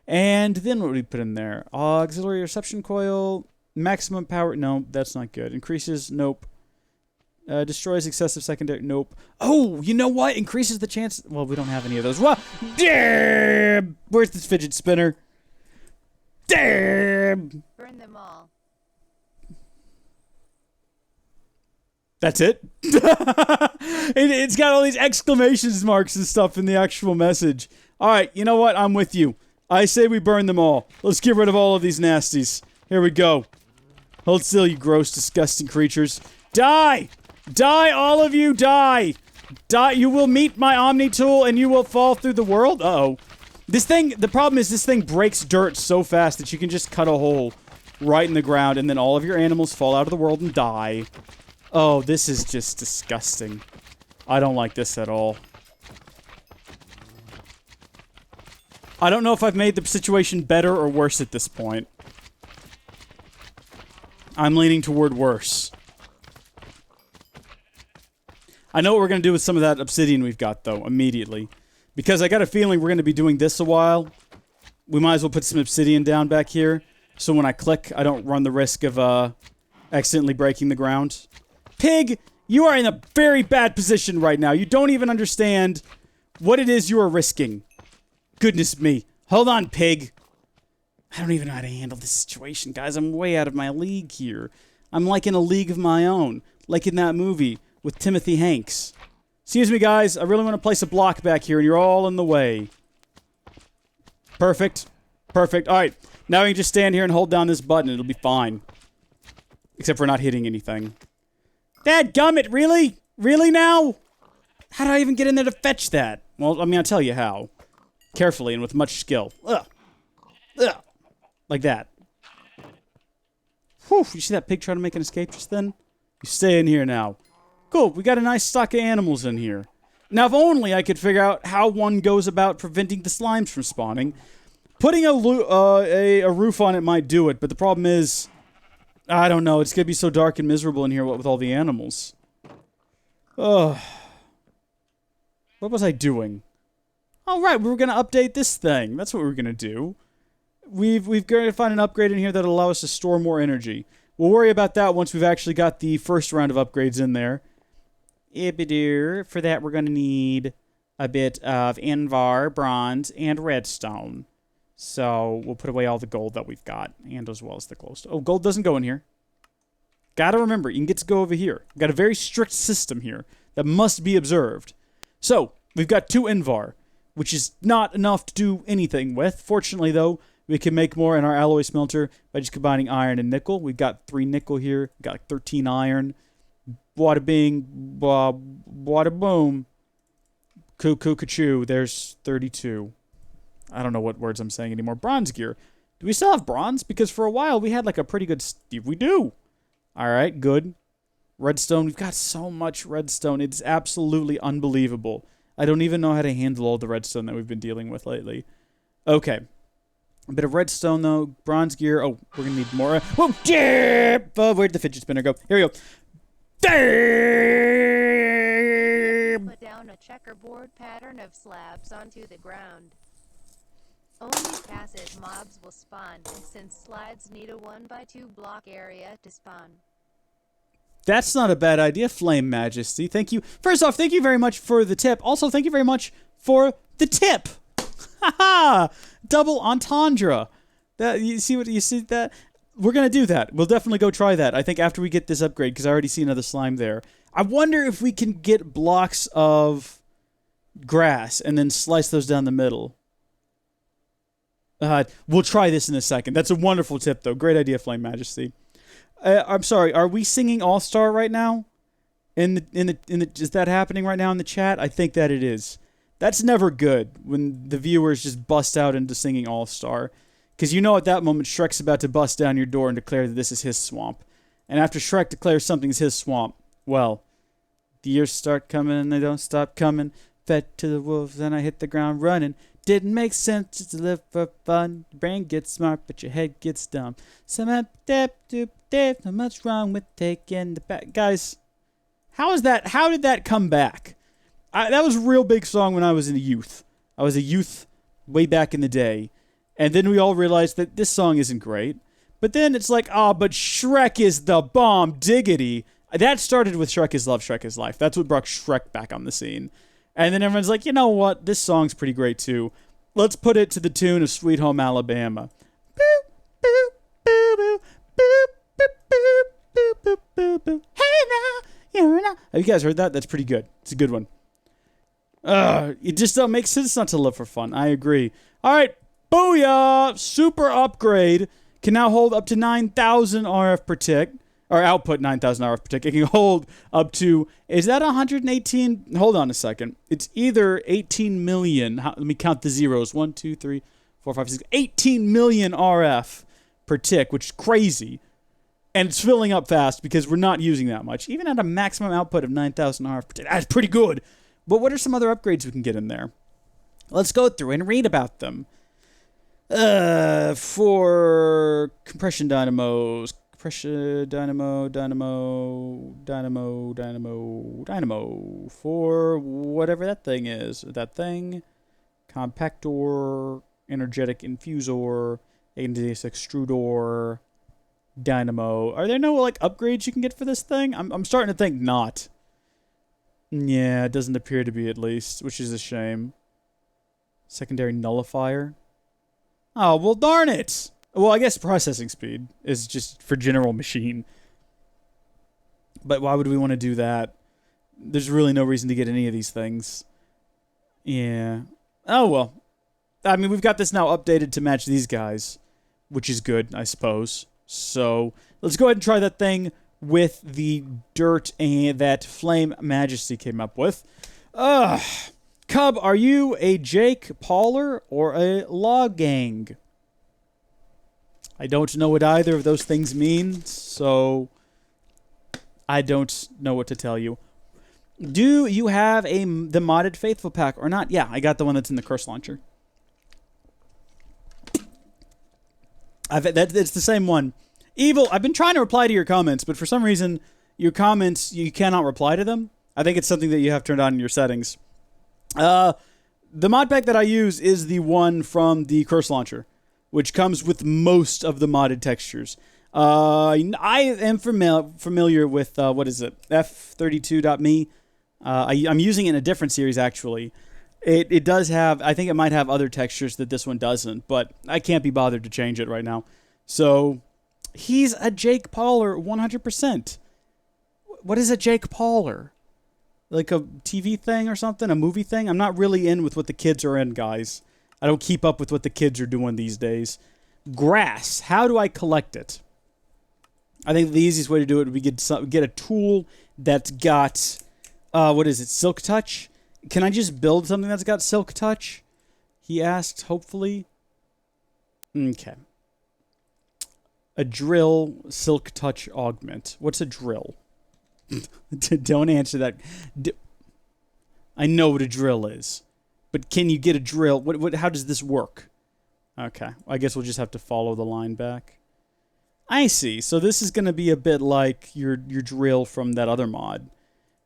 And then what would we put in there? Auxiliary reception coil, maximum power, no, that's not good. Increases, nope. Destroys excessive secondary, nope. Oh, you know what? Increases the chance, well, we don't have any of those. Well, damn! Where's this fidget spinner? Damn! Burn them all. That's it? It's got all these exclamations marks and stuff in the actual message. Alright, you know what? I'm with you. I say we burn them all. Let's get rid of all of these nasties. Here we go. Hold still, you gross, disgusting creatures. Die! Die, all of you, die! Die, you will meet my Omni tool and you will fall through the world? Uh-oh. This thing, the problem is this thing breaks dirt so fast that you can just cut a hole right in the ground and then all of your animals fall out of the world and die. Oh, this is just disgusting. I don't like this at all. I don't know if I've made the situation better or worse at this point. I'm leaning toward worse. I know what we're going to do with some of that obsidian we've got, though, immediately. Because I got a feeling we're going to be doing this a while. We might as well put some obsidian down back here. So when I click, I don't run the risk of accidentally breaking the ground. Pig, you are in a very bad position right now. You don't even understand what it is you are risking. Goodness me. Hold on, pig. I don't even know how to handle this situation, guys. I'm way out of my league here. I'm like in a league of my own, like in that movie with Timothy Hanks. Excuse me, guys. I really want to place a block back here, and you're all in the way. Perfect. Perfect. All right. Now we can just stand here and hold down this button. It'll be fine. Except for not hitting anything. Dadgummit, really? Really now? How did I even get in there to fetch that? Well, I mean, I'll tell you how. Carefully and with much skill. Ugh. Ugh. Like that. Whew, you see that pig trying to make an escape just then? You stay in here now. Cool, we got a nice stock of animals in here. Now, if only I could figure out how one goes about preventing the slimes from spawning. Putting a roof on it might do it, but the problem is... I don't know, it's gonna be so dark and miserable in here with all the animals. Ugh. What was I doing? Oh, right, we were gonna update this thing. That's what we were gonna do. We've got to find an upgrade in here that'll allow us to store more energy. We'll worry about that once we've actually got the first round of upgrades in there. For that, we're gonna need a bit of Invar, bronze, and redstone. So, we'll put away all the gold that we've got, and as well as the glowstone. Oh, gold doesn't go in here. Gotta remember, you can get to go over here. We've got a very strict system here that must be observed. So, we've got 2 Invar, which is not enough to do anything with. Fortunately, though, we can make more in our alloy smelter by just combining iron and nickel. We've got 3 nickel here. We've got like 13 iron. Wada bing, wada boom. Cuckoo, ka-choo. There's 32. I don't know what words I'm saying anymore. Bronze gear. Do we still have bronze? Because for a while we had like a pretty good... We do. Alright, good. Redstone. We've got so much redstone. It's absolutely unbelievable. I don't even know how to handle all the redstone that we've been dealing with lately. Okay. A bit of redstone, though. Bronze gear. Oh, we're going to need more. Whoa! Jip! Oh, where'd the fidget spinner go? Here we go. Put down a checkerboard pattern of slabs onto the ground. Only passive mobs will spawn, since slides need a 1x2 block area to spawn. That's not a bad idea, Flame Majesty. Thank you. First off, thank you very much for the tip. Also, thank you very much for the tip. Haha! Double entendre. That you see that? We're gonna do that. We'll definitely go try that. I think after we get this upgrade, because I already see another slime there. I wonder if we can get blocks of grass and then slice those down the middle. We'll try this in a second. That's a wonderful tip, though. Great idea, Flame Majesty. I'm sorry. Are we singing All Star right now? Is that happening right now in the chat? I think that it is. That's never good when the viewers just bust out into singing All Star, because you know at that moment Shrek's about to bust down your door and declare that this is his swamp. And after Shrek declares something's his swamp, well, the years start coming and they don't stop coming. Fed to the wolves and I hit the ground running. Didn't make sense just to live for fun. Your brain gets smart, but your head gets dumb. Not much wrong with taking the back. Guys, how did that come back? That was a real big song when I was a youth. I was a youth way back in the day. And then we all realized that this song isn't great. But then it's like, but Shrek is the bomb diggity. That started with Shrek is Love, Shrek is Life. That's what brought Shrek back on the scene. And then everyone's like, you know what? This song's pretty great, too. Let's put it to the tune of Sweet Home Alabama. Boop, boop, boop, boop, boop, boop, boop, boop, boop, boop. Hey now, you're now. Have you guys heard that? That's pretty good. It's a good one. It just don't make sense not to live for fun. I agree. All right. Booyah! Super upgrade. Can now hold up to 9,000 RF per tick. Or output 9,000 RF per tick. It can hold up to... Is that 118... Hold on a second. It's either 18 million... Let me count the zeros. 1, 2, 3, 4, 5, 6... 18 million RF per tick, which is crazy. And it's filling up fast because we're not using that much. Even at a maximum output of 9,000 RF per tick. That's pretty good. But what are some other upgrades we can get in there? Let's go through and read about them. For compression dynamos... Dynamo. For whatever that thing is. That thing. Compactor. Energetic infusor. ANDS extrudor. Dynamo. Are there no, like, upgrades you can get for this thing? I'm starting to think not. Yeah, it doesn't appear to be, at least, which is a shame. Secondary nullifier. Oh, well, darn it! Well, I guess processing speed is just for general machine. But why would we want to do that? There's really no reason to get any of these things. Yeah. Oh, well. I mean, we've got this now updated to match these guys, which is good, I suppose. So let's go ahead and try that thing with the dirt and that Flame Majesty came up with. Cub, are you a Jake Pauler or a Logang? I don't know what either of those things mean, so I don't know what to tell you. Do you have the modded Faithful Pack or not? Yeah, I got the one that's in the Curse Launcher. It's the same one. Evil, I've been trying to reply to your comments, but for some reason, your comments, you cannot reply to them. I think it's something that you have turned on in your settings. The mod pack that I use is the one from the Curse Launcher, which comes with most of the modded textures. I am familiar with, what is it, F32.me. I'm using it in a different series, actually. It does have, I think it might have other textures that this one doesn't, but I can't be bothered to change it right now. So, he's a Jake Pauler 100%. What is a Jake Pauler? Like a TV thing or something? A movie thing? I'm not really in with what the kids are in, guys. I don't keep up with what the kids are doing these days. Grass. How do I collect it? I think the easiest way to do it would be get a tool that's got, what is it, Silk Touch? Can I just build something that's got Silk Touch? He asked, hopefully. Okay. A drill, Silk Touch augment. What's a drill? Don't answer that. I know what a drill is. But can you get a drill? How does this work? Okay. I guess we'll just have to follow the line back. I see. So this is going to be a bit like your drill from that other mod.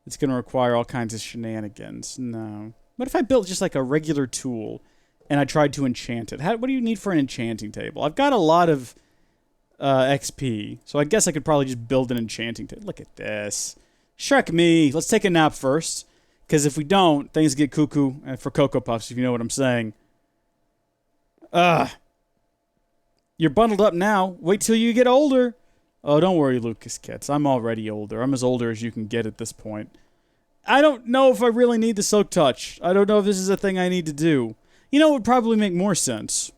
It's going to require all kinds of shenanigans. No. What if I built just like a regular tool and I tried to enchant it? What do you need for an enchanting table? I've got a lot of XP, so I guess I could probably just build an enchanting table. Look at this. Shrek me. Let's take a nap first, because if we don't, things get cuckoo for Cocoa Puffs, if you know what I'm saying. You're bundled up now. Wait till you get older. Oh, don't worry, Lucas Kits. I'm already older. I'm as older as you can get at this point. I don't know if I really need the Silk Touch. I don't know if this is a thing I need to do. You know, it would probably make more sense.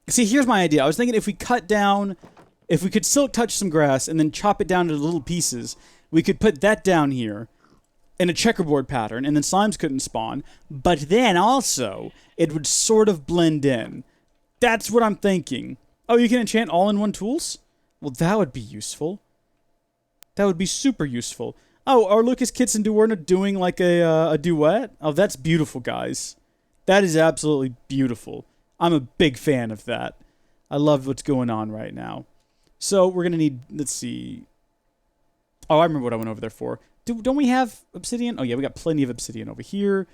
See, here's my idea. I was thinking if we could Silk Touch some grass and then chop it down into little pieces, we could put that down here in a checkerboard pattern, and then slimes couldn't spawn, but then also, it would sort of blend in. That's what I'm thinking. Oh, you can enchant all-in-one tools? Well, that would be useful. That would be super useful. Oh, are Lucas Kits and Duwerna doing like a duet? Oh, that's beautiful, guys. That is absolutely beautiful. I'm a big fan of that. I love what's going on right now. So, we're going to need, let's see. Oh, I remember what I went over there for. Don't we have obsidian? Oh, yeah, we got plenty of obsidian over here.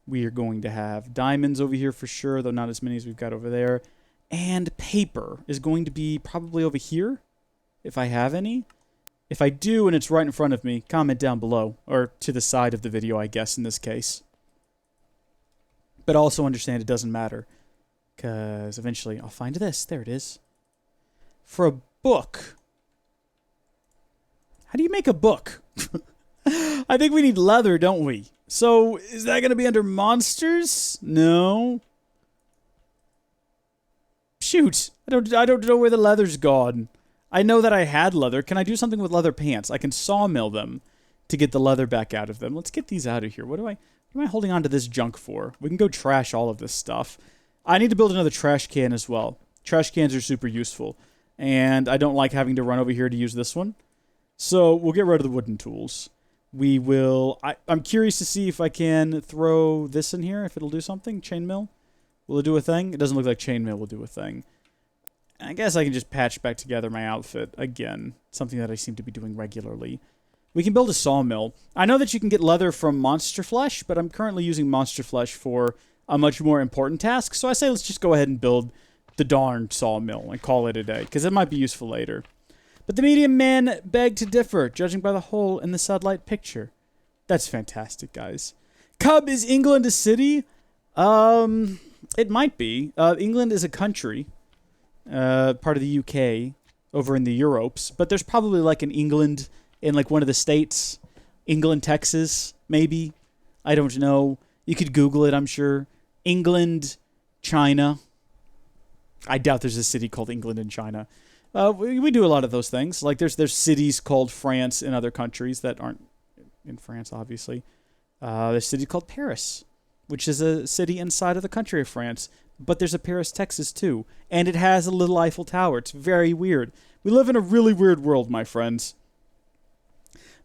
We are going to have diamonds over here for sure, though not as many as we've got over there. And paper is going to be probably over here, if I have any. If I do and it's right in front of me, comment down below. Or to the side of the video, I guess, in this case. But also understand it doesn't matter. Because eventually I'll find this. There it is. For a book. How do you make a book? I think we need leather, don't we? So, is that going to be under monsters? No. Shoot. I don't know where the leather's gone. I know that I had leather. Can I do something with leather pants? I can sawmill them to get the leather back out of them. Let's get these out of here. What am I holding on to this junk for? We can go trash all of this stuff. I need to build another trash can as well. Trash cans are super useful. And I don't like having to run over here to use this one. So, we'll get rid of the wooden tools. We will... I'm curious to see if I can throw this in here, if it'll do something. Chainmail. Will it do a thing? It doesn't look like chainmail will do a thing. I guess I can just patch back together my outfit again. Something that I seem to be doing regularly. We can build a sawmill. I know that you can get leather from monster flesh, but I'm currently using monster flesh for a much more important task. So I say let's just go ahead and build the darn sawmill and call it a day, because it might be useful later. But the medium man begged to differ, judging by the hole in the satellite picture. That's fantastic, guys. Cub, is England a city? It might be. England is a country. Part of the UK. over in the Europes. But there's probably like in England, in like one of the states, England, Texas, maybe. I don't know. You could Google it, I'm sure. England, China. I doubt there's a city called England in China. We do a lot of those things. Like there's cities called France in other countries that aren't in France, obviously. There's a city called Paris, which is a city inside of the country of France. But there's a Paris, Texas, too. And it has a little Eiffel Tower. It's very weird. We live in a really weird world, my friends.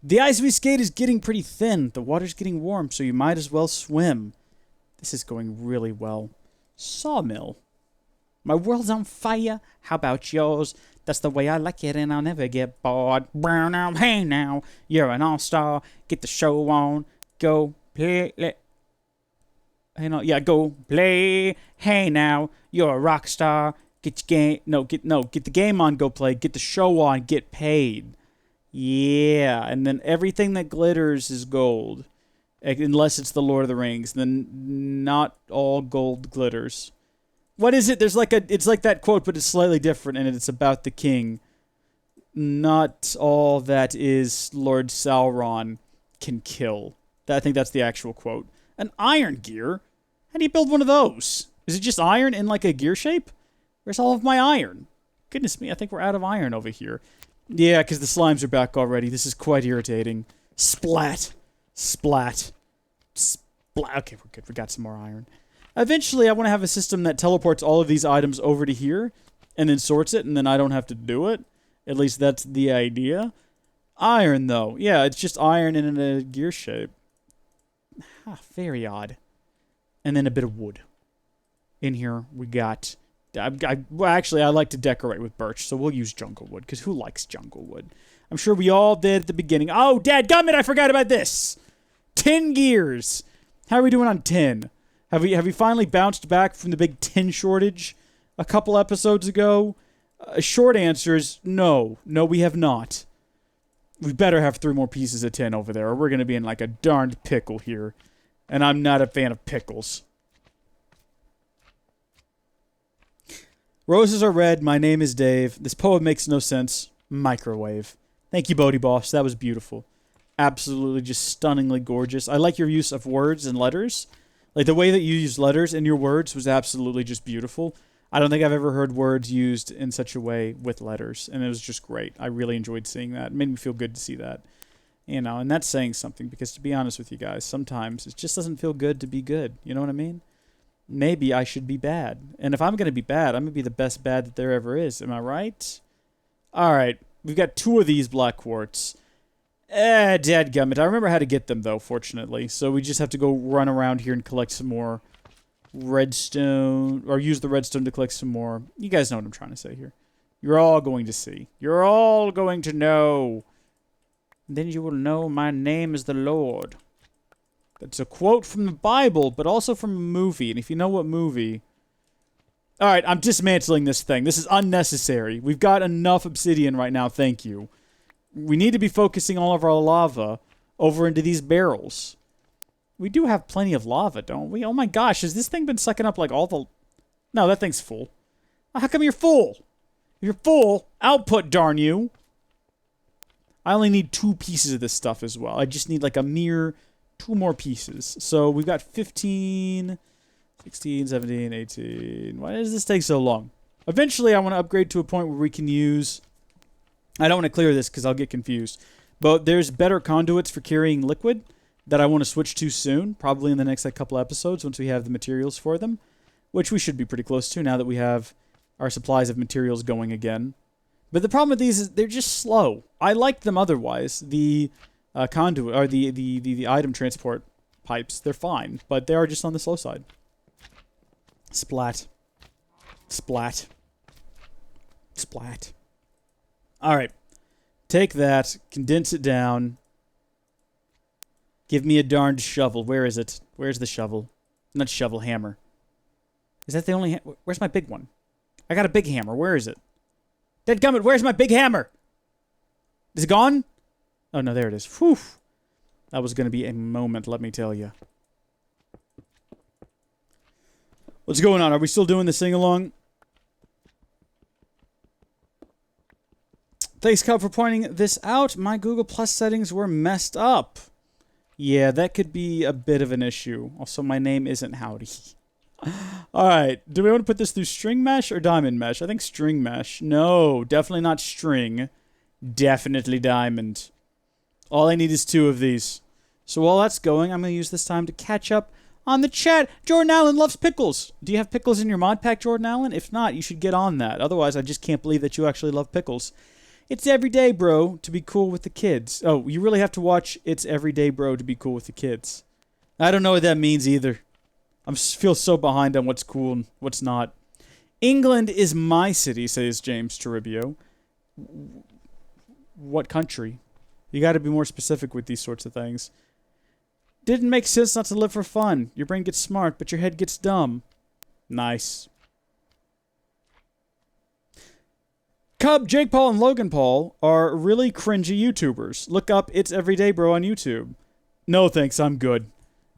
The ice we skate is getting pretty thin. The water's getting warm, so you might as well swim. This is going really well. Sawmill. My world's on fire. How about yours? That's the way I like it, and I'll never get bored. Brown out, hey now, you're an all-star. Get the show on. Go play. Hey no, yeah, go play. Hey now, you're a rock star. Get your game. Get the game on. Go play. Get the show on. Get paid. Yeah, and then everything that glitters is gold, unless it's the Lord of the Rings. Then not all gold glitters. What is it? It's like that quote, but it's slightly different, and it's about the king. Not all that is Lord Sauron can kill. I think that's the actual quote. An iron gear? How do you build one of those? Is it just iron in like a gear shape? Where's all of my iron? Goodness me, I think we're out of iron over here. Yeah, because the slimes are back already. This is quite irritating. Splat. Splat. Splat. Okay, we're good. We got some more iron. Eventually, I want to have a system that teleports all of these items over to here and then sorts it, and then I don't have to do it. At least that's the idea. Iron, though. Yeah, it's just iron in a gear shape. Very odd. And then a bit of wood. In here, we got... well, actually, I like to decorate with birch, so we'll use jungle wood, because who likes jungle wood? I'm sure we all did at the beginning. Oh, dadgummit, I forgot about this! 10 gears! How are we doing on 10? Have we finally bounced back from the big tin shortage a couple episodes ago? Short answer is no. No, we have not. We better have 3 more pieces of tin over there, or we're going to be in like a darned pickle here. And I'm not a fan of pickles. Roses are red. My name is Dave. This poem makes no sense. Microwave. Thank you, Bodhi Boss. That was beautiful. Absolutely just stunningly gorgeous. I like your use of words and letters. Like, the way that you used letters in your words was absolutely just beautiful. I don't think I've ever heard words used in such a way with letters, and it was just great. I really enjoyed seeing that. It made me feel good to see that. You know, and that's saying something, because to be honest with you guys, sometimes it just doesn't feel good to be good. You know what I mean? Maybe I should be bad. And if I'm going to be bad, I'm going to be the best bad that there ever is. Am I right? Alright, we've got 2 of these black quartz. Dadgummit. I remember how to get them, though, fortunately. So we just have to go run around here and collect some more redstone, or use the redstone to collect some more. You guys know what I'm trying to say here. You're all going to see. You're all going to know. Then you will know my name is the Lord. That's a quote from the Bible, but also from a movie. And if you know what movie... Alright, I'm dismantling this thing. This is unnecessary. We've got enough obsidian right now, thank you. We need to be focusing all of our lava over into these barrels. We do have plenty of lava, don't we? Oh my gosh, has this thing been sucking up like all the... No, that thing's full. How come you're full? If you're full, output, darn you. I only need 2 pieces of this stuff as well. I just need like a mere 2 more pieces. So we've got 15, 16, 17, 18. Why does this take so long? Eventually, I want to upgrade to a point where we can use... I don't want to clear this because I'll get confused. But there's better conduits for carrying liquid that I want to switch to soon. Probably in the next couple episodes once we have the materials for them. Which we should be pretty close to now that we have our supplies of materials going again. But the problem with these is they're just slow. I like them otherwise. The conduit, or the item transport pipes, they're fine. But they are just on the slow side. Splat. Splat. Splat. Alright. Take that. Condense it down. Give me a darned shovel. Where is it? Where's the shovel? Not shovel, hammer. Is that the only... Where's my big one? I got a big hammer. Where is it? Dadgummit, where's my big hammer? Is it gone? Oh, no, there it is. Whew. That was going to be a moment, let me tell you. What's going on? Are we still doing the sing-along? Thanks, Cub, for pointing this out. My Google Plus settings were messed up. Yeah, that could be a bit of an issue. Also, my name isn't Howdy. Alright, do we want to put this through string mesh or diamond mesh? I think string mesh. No, definitely not string. Definitely diamond. All I need is 2 of these. So while that's going, I'm going to use this time to catch up on the chat. Jordan Allen loves pickles. Do you have pickles in your mod pack, Jordan Allen? If not, you should get on that. Otherwise, I just can't believe that you actually love pickles. It's everyday, bro, to be cool with the kids. Oh, you really have to watch It's Everyday, Bro, to be cool with the kids. I don't know what that means either. I feel so behind on what's cool and what's not. England is my city, says James Toribio. What country? You got to be more specific with these sorts of things. Didn't make sense not to live for fun. Your brain gets smart, but your head gets dumb. Nice. Cub, Jake Paul, and Logan Paul are really cringy YouTubers. Look up It's Everyday Bro on YouTube. No thanks, I'm good.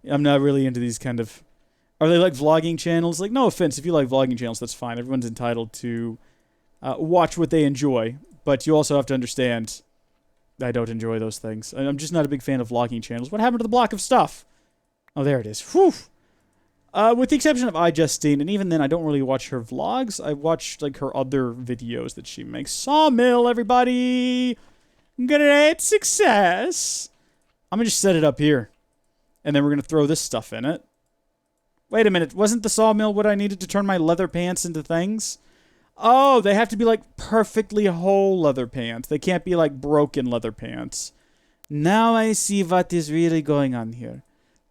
I'm not really into these kind of... Are they like vlogging channels? Like, no offense, if you like vlogging channels, that's fine. Everyone's entitled to watch what they enjoy. But you also have to understand, I don't enjoy those things. I'm just not a big fan of vlogging channels. What happened to the block of stuff? Oh, there it is. Whew! With the exception of iJustine, and even then I don't really watch her vlogs. I watch, like, her other videos that she makes. Sawmill, everybody! Great success! I'm gonna just set it up here. And then we're gonna throw this stuff in it. Wait a minute, wasn't the sawmill what I needed to turn my leather pants into things? Oh, they have to be, like, perfectly whole leather pants. They can't be, like, broken leather pants. Now I see what is really going on here.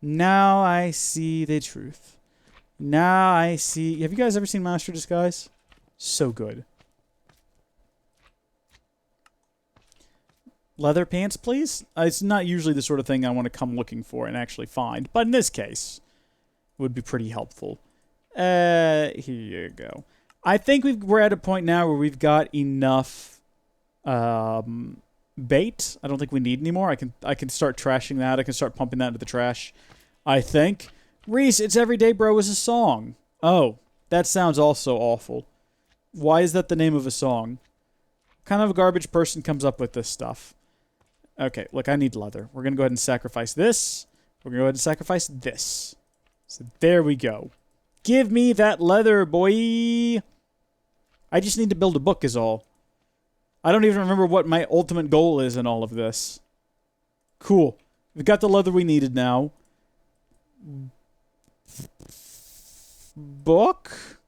Now I see the truth. Now I see... Have you guys ever seen Master Disguise? So good. Leather pants, please? It's not usually the sort of thing I want to come looking for and actually find. But in this case, it would be pretty helpful. Here you go. I think we're at a point now where we've got enough bait. I don't think we need any more. I can start trashing that. I can start pumping that into the trash. I think. Rees, It's Everyday Bro is a song. Oh, that sounds also awful. Why is that the name of a song? What kind of a garbage person comes up with this stuff? Okay, look, I need leather. We're going to go ahead and sacrifice this. We're going to go ahead and sacrifice this. So there we go. Give me that leather, boy. I just need to build a book is all. I don't even remember what my ultimate goal is in all of this. Cool. We've got the leather we needed now. Book?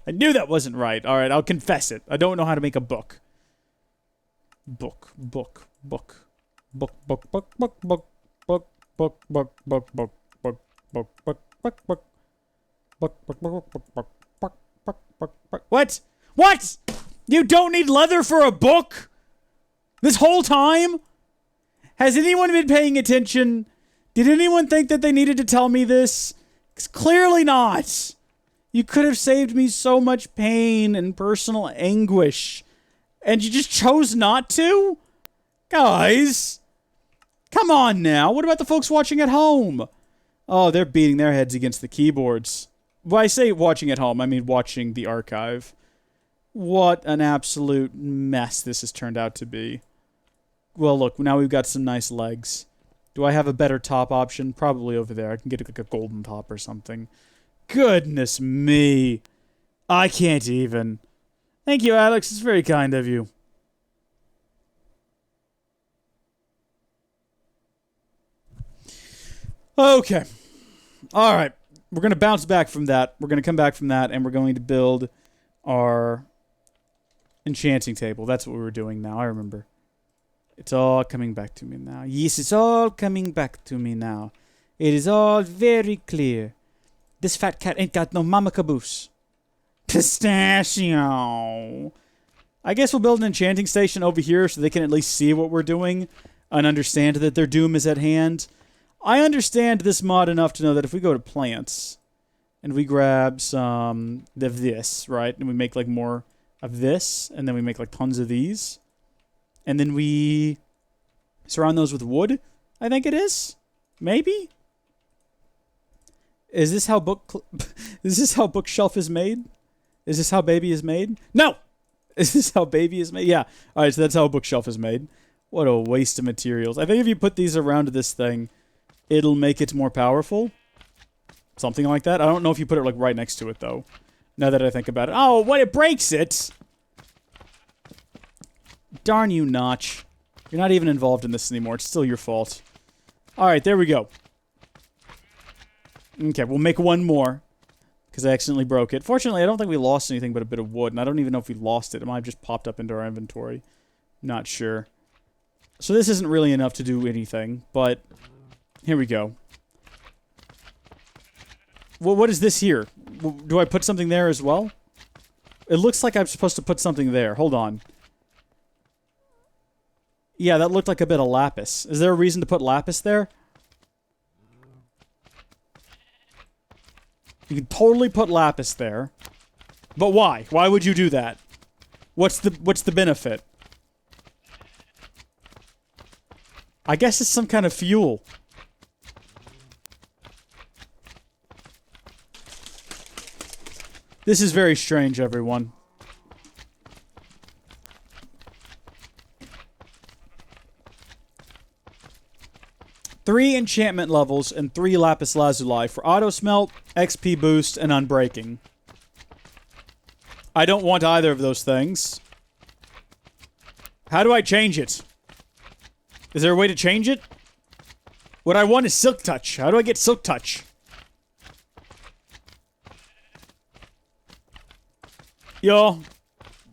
I knew that wasn't right. Alright, I'll confess it. I don't know how to make a book. Book. Book. Book. Book. Book. Book. Book. Book. Book. Book. Book. Book. Book. Book. Book. Book. Book. Book. What? What? You don't need leather for a book? This whole time? Has anyone been paying attention? Did anyone think that they needed to tell me this? 'Cause clearly not. You could have saved me so much pain and personal anguish. And you just chose not to? Guys. Come on now. What about the folks watching at home? Oh, they're beating their heads against the keyboards. When I say watching at home, I mean watching the archive. What an absolute mess this has turned out to be. Well, look, now we've got some nice legs. Do I have a better top option? Probably over there. I can get like a golden top or something. Goodness me. I can't even. Thank you, Alex. It's very kind of you. Okay. All right. We're going to bounce back from that. We're going to come back from that, and we're going to build our enchanting table. That's what we were doing now. I remember. It's all coming back to me now. Yes, it's all coming back to me now. It is all very clear. This fat cat ain't got no mama caboose. Pistachio. I guess we'll build an enchanting station over here so they can at least see what we're doing and understand that their doom is at hand. I understand this mod enough to know that if we go to plants and we grab some of this, right, and we make like more of this, and then we make like tons of these, and then we surround those with wood, I think it is. Maybe? Is this how is this how bookshelf is made? Is this how baby is made? No! Is this how baby is made? Yeah. All right, so that's how a bookshelf is made. What a waste of materials. I think if you put these around this thing, it'll make it more powerful. Something like that. I don't know if you put it, like, right next to it, though. Now that I think about it. Oh, what? It breaks it! Darn you, Notch. You're not even involved in this anymore. It's still your fault. Alright, there we go. Okay, we'll make one more. Because I accidentally broke it. Fortunately, I don't think we lost anything but a bit of wood. And I don't even know if we lost it. It might have just popped up into our inventory. Not sure. So this isn't really enough to do anything. But, here we go. Well, what is this here? Do I put something there as well? It looks like I'm supposed to put something there. Hold on. Yeah, that looked like a bit of lapis. Is there a reason to put lapis there? You can totally put lapis there. But why? Why would you do that? What's the benefit? I guess it's some kind of fuel. This is very strange, everyone. Three enchantment levels and 3 lapis lazuli for auto smelt, XP boost, and unbreaking. I don't want either of those things. How do I change it? Is there a way to change it? What I want is silk touch. How do I get silk touch? Yo,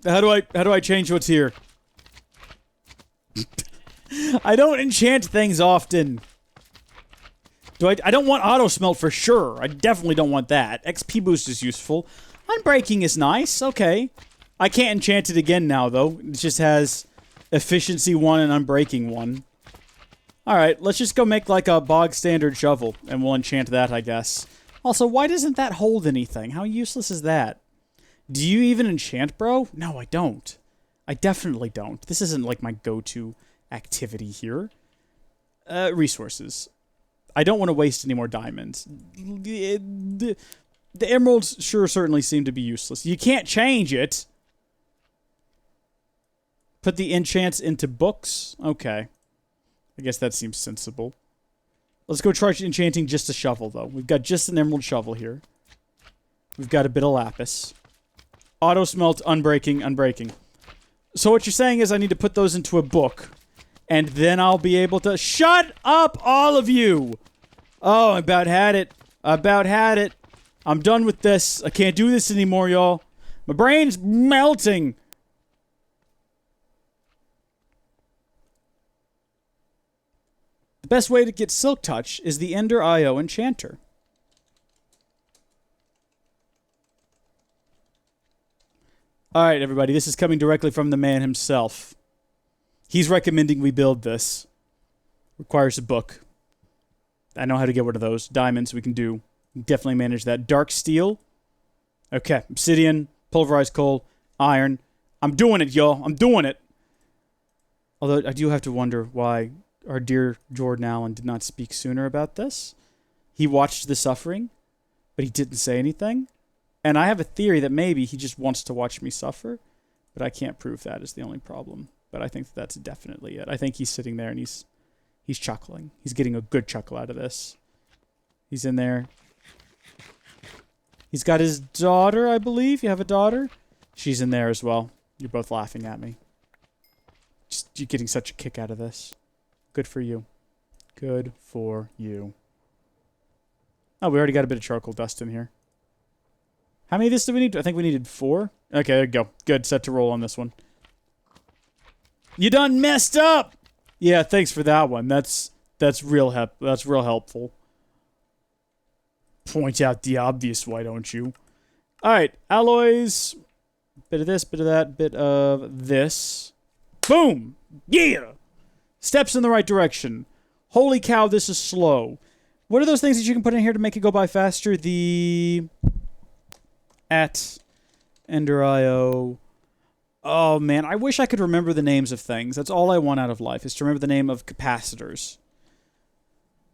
how do I change what's here? I don't enchant things often. I don't want auto smelt for sure. I definitely don't want that. XP boost is useful. Unbreaking is nice. Okay. I can't enchant it again now though. It just has efficiency 1 and unbreaking 1. Alright, let's just go make like a bog standard shovel and we'll enchant that, I guess. Also, why doesn't that hold anything? How useless is that? Do you even enchant, bro? No, I don't. I definitely don't. This isn't like my go-to activity here. Resources. I don't want to waste any more diamonds. The emeralds certainly seem to be useless. You can't change it. Put the enchants into books? Okay. I guess that seems sensible. Let's go try enchanting just a shovel, though. We've got just an emerald shovel here. We've got a bit of lapis. Auto smelt, unbreaking. So what you're saying is I need to put those into a book. And then I'll be able to... Shut up, all of you! Oh, I about had it. I'm done with this. I can't do this anymore, y'all. My brain's melting. The best way to get Silk Touch is the Ender IO Enchanter. Alright, everybody. This is coming directly from the man himself. He's recommending we build this. Requires a book. I know how to get rid of those. Diamonds we can do. Definitely manage that. Dark steel. Okay. Obsidian. Pulverized coal. Iron. I'm doing it, y'all. I'm doing it. Although, I do have to wonder why our dear Jordan Allen did not speak sooner about this. He watched the suffering, but he didn't say anything. And I have a theory that maybe he just wants to watch me suffer, but I can't prove that is the only problem. But I think that's definitely it. I think he's sitting there and he's chuckling. He's getting a good chuckle out of this. He's in there. He's got his daughter, I believe. You have a daughter? She's in there as well. You're both laughing at me. You're getting such a kick out of this. Good for you. Good for you. Oh, we already got a bit of charcoal dust in here. How many of this do we need? I think we needed 4. Okay, there you go. Good. Set to roll on this one. You done messed up! Yeah, thanks for that one. That's real helpful. Point out the obvious, why don't you? Alright, alloys. Bit of this, bit of that, bit of this. Boom! Yeah! Steps in the right direction. Holy cow, this is slow. What are those things that you can put in here to make it go by faster? The... Ender IO... Oh, man, I wish I could remember the names of things. That's all I want out of life, is to remember the name of capacitors.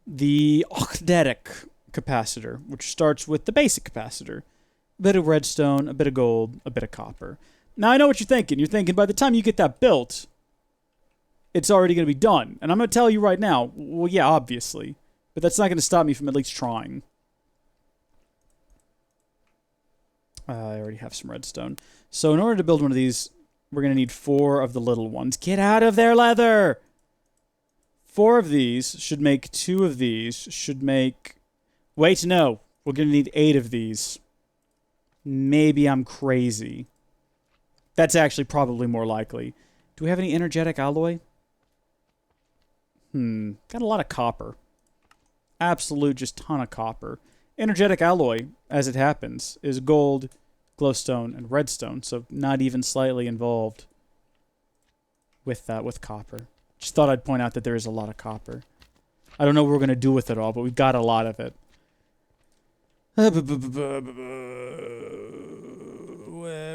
The octetic capacitor, which starts with the basic capacitor. A bit of redstone, a bit of gold, a bit of copper. Now, I know what you're thinking. You're thinking by the time you get that built, it's already going to be done. And I'm going to tell you right now, well, yeah, obviously. But that's not going to stop me from at least trying. I already have some redstone. So in order to build one of these, we're going to need 4 of the little ones. Get out of there, leather! 4 of these should make 2 of these. Should make... Wait, no. We're going to need 8 of these. Maybe I'm crazy. That's actually probably more likely. Do we have any energetic alloy? Got a lot of copper. Absolute just ton of copper. Energetic alloy, as it happens, is gold, glowstone, and redstone, so not even slightly involved with that, with copper. Just thought I'd point out that there is a lot of copper. I don't know what we're going to do with it all, but we've got a lot of it.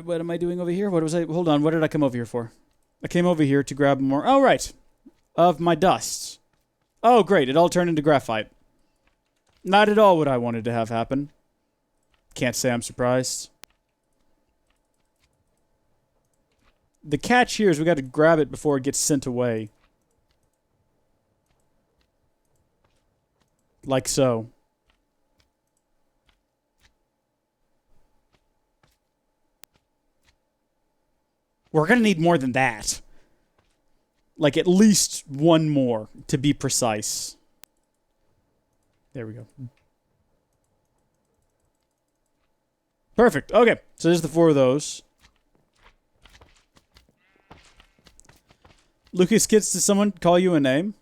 What am I doing over here? What was I... Hold on, what did I come over here for? I came over here to grab more... Oh, right. Of my dust. Oh, great. It all turned into graphite. Not at all what I wanted to have happen. Can't say I'm surprised. The catch here is we got to grab it before it gets sent away. Like so. We're going to need more than that. Like at least one more, to be precise. There we go. Perfect. Okay, so there's the 4 of those. Lucas, did someone call you a name?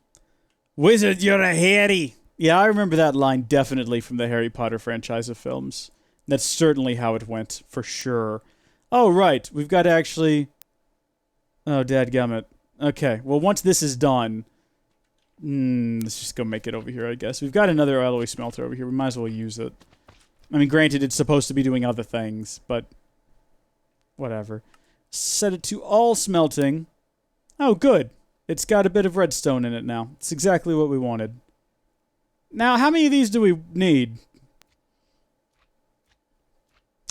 Wizard, you're a Harry. Yeah, I remember that line definitely from the Harry Potter franchise of films. That's certainly how it went, for sure. Oh, right. We've got to actually... Oh, dadgummit. Okay, well, once this is done... let's just go make it over here, I guess. We've got another alloy smelter over here. We might as well use it. I mean, granted, it's supposed to be doing other things, but... Whatever. Set it to all smelting. Oh, good. It's got a bit of redstone in it now. It's exactly what we wanted. Now, how many of these do we need?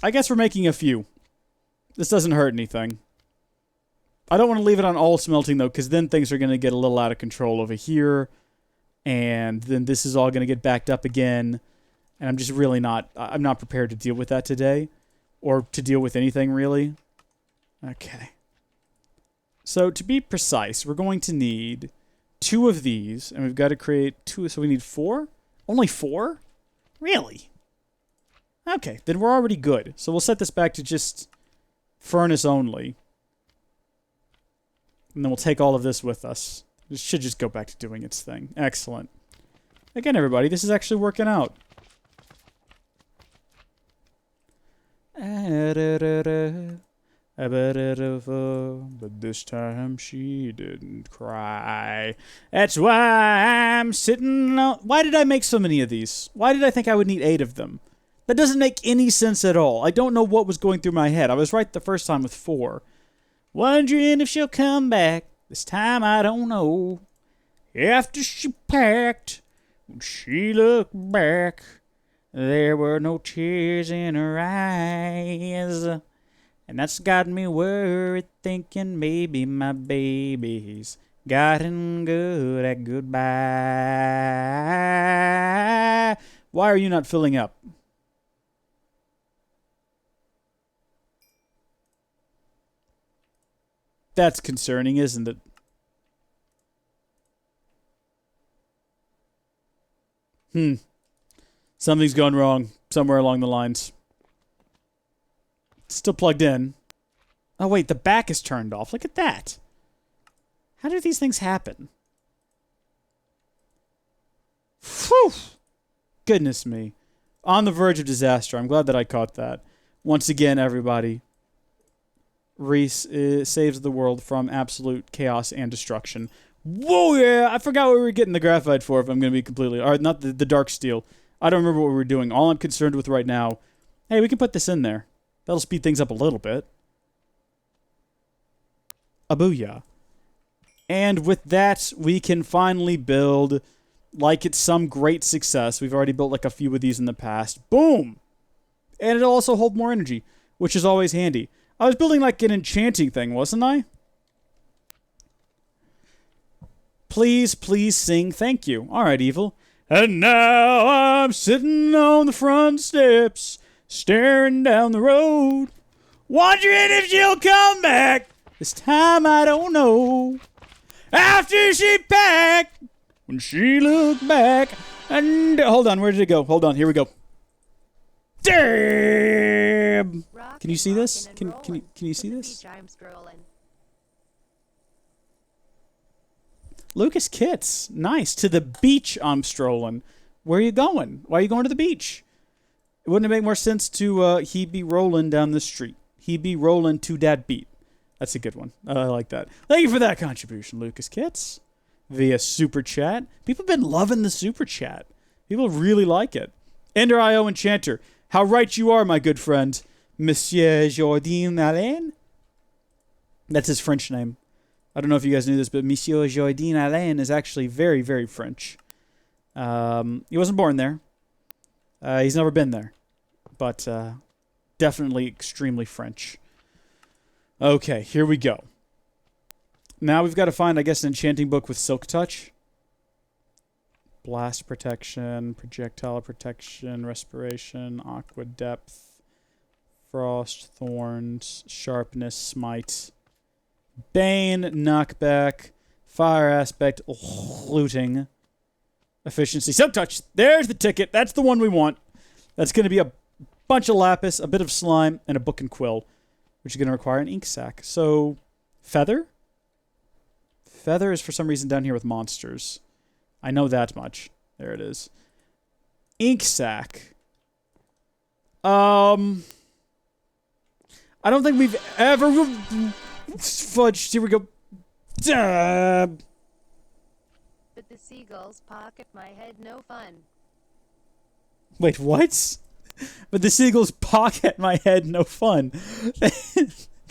I guess we're making a few. This doesn't hurt anything. I don't want to leave it on all smelting, though, because then things are going to get a little out of control over here. And then this is all going to get backed up again. And I'm just really not... I'm not prepared to deal with that today. Or to deal with anything, really. Okay. So, to be precise, we're going to need 2 of these. And we've got to create 2... So we need 4? Only 4? Really? Okay, then we're already good. So we'll set this back to just furnace only. And then we'll take all of this with us. This should just go back to doing its thing. Excellent. Again, everybody, this is actually working out. But this time she didn't cry. That's why I'm sitting on... Why did I make so many of these? Why did I think I would need 8 of them? That doesn't make any sense at all. I don't know what was going through my head. I was right the first time with 4. Wondering if she'll come back. This time I don't know. After she packed, when she looked back, there were no tears in her eyes. And that's got me worried, thinking maybe my baby's gotten good at goodbye. Why are you not filling up? That's concerning, isn't it? Something's gone wrong somewhere along the lines. It's still plugged in. Oh, wait, the back is turned off. Look at that. How do these things happen? Whew! Goodness me. On the verge of disaster. I'm glad that I caught that. Once again, everybody. Rees saves the world from absolute chaos and destruction. Whoa, yeah! I forgot what we were getting the graphite for, if I'm going to be completely... Or, not the dark steel. I don't remember what we were doing. All I'm concerned with right now... Hey, we can put this in there. That'll speed things up a little bit. A booyah. And with that, we can finally build... Like it's some great success. We've already built like a few of these in the past. Boom! And it'll also hold more energy, which is always handy. I was building like an enchanting thing, wasn't I? Please, please sing thank you. All right, Evil. And now I'm sitting on the front steps, staring down the road, wondering if she'll come back. This time I don't know. After she packed, when she looked back, and hold on, where did it go? Hold on, here we go. Damn! Can you see this? Can you see this? Lucas Kits, nice. To the beach I'm strolling. Where are you going? Why are you going to the beach? Wouldn't it make more sense to he be rolling down the street? He be rolling to that beat. That's a good one. I like that. Thank you for that contribution, Lucas Kits. Via Super Chat. People have been loving the Super Chat. People really like it. Ender.io Enchanter. How right you are, my good friend. Monsieur Jordan Alain. That's his French name. I don't know if you guys knew this, but Monsieur Jordan Alain is actually very, very French. He wasn't born there. He's never been there. But definitely extremely French. Okay, here we go. Now we've got to find, I guess, an enchanting book with Silk Touch. Blast protection, projectile protection, respiration, aqua depth, frost, thorns, sharpness, smite, bane, knockback, fire aspect, looting, efficiency, Silk Touch. There's the ticket. That's the one we want. That's going to be a bunch of lapis, a bit of slime, and a book and quill, which is going to require an ink sac. So, feather? Feather is for some reason down here with monsters. I know that much. There it is. Ink sac. I don't think we've ever... Fudge. Here we go. But the seagulls pocket my head, no fun. Wait, what? But the seagulls pocket my head, no fun.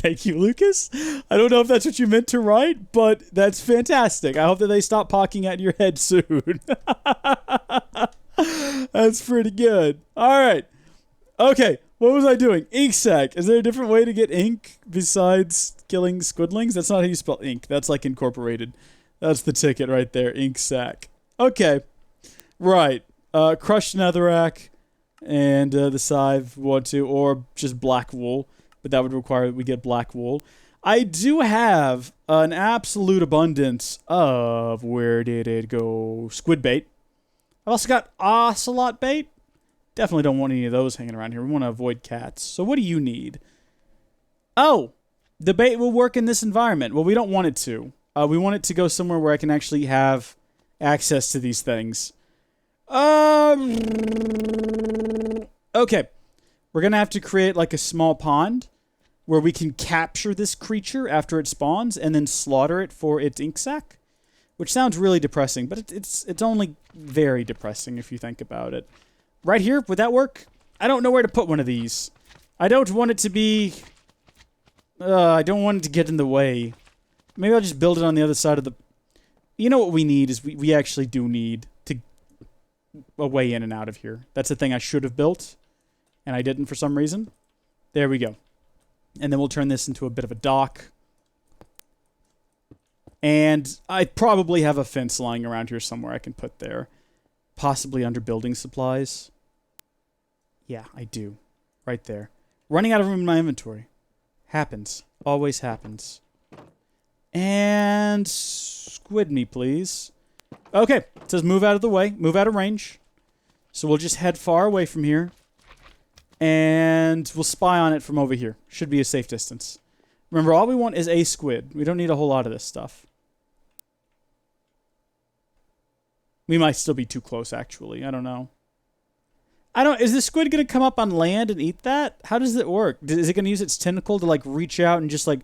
Thank you, Lucas. I don't know if that's what you meant to write, but that's fantastic. I hope that they stop pocking at your head soon. That's pretty good. All right. Okay, what was I doing? Ink sac. Is there a different way to get ink besides killing squidlings? That's not how you spell ink. That's like incorporated. That's the ticket right there. Ink sac. Okay. Right. Crushed netherrack and the scythe want to, or just black wool. But that would require that we get black wool. I do have an absolute abundance of, where did it go? Squid bait. I've also got ocelot bait. Definitely don't want any of those hanging around here. We want to avoid cats. So what do you need? Oh, the bait will work in this environment. Well, we don't want it to. We want it to go somewhere where I can actually have access to these things. Okay. We're going to have to create like a small pond where we can capture this creature after it spawns and then slaughter it for its ink sac, which sounds really depressing, but it's only very depressing if you think about it. Right here, would that work? I don't know where to put one of these. I don't want it to be... I don't want it to get in the way. Maybe I'll just build it on the other side of the... You know what we need is we actually do need to a way in and out of here. That's the thing I should have built. And I didn't for some reason. There we go. And then we'll turn this into a bit of a dock. And I probably have a fence lying around here somewhere I can put there. Possibly under building supplies. Yeah, I do. Right there. Running out of room in my inventory. Happens. Always happens. And... squid me, please. Okay. It says move out of the way. Move out of range. So we'll just head far away from here. And we'll spy on it from over here. Should be a safe distance. Remember, all we want is a squid. We don't need a whole lot of this stuff. We might still be too close, actually. I don't know. Is the squid going to come up on land and eat that? How does it work? Is it going to use its tentacle to, like, reach out and just, like,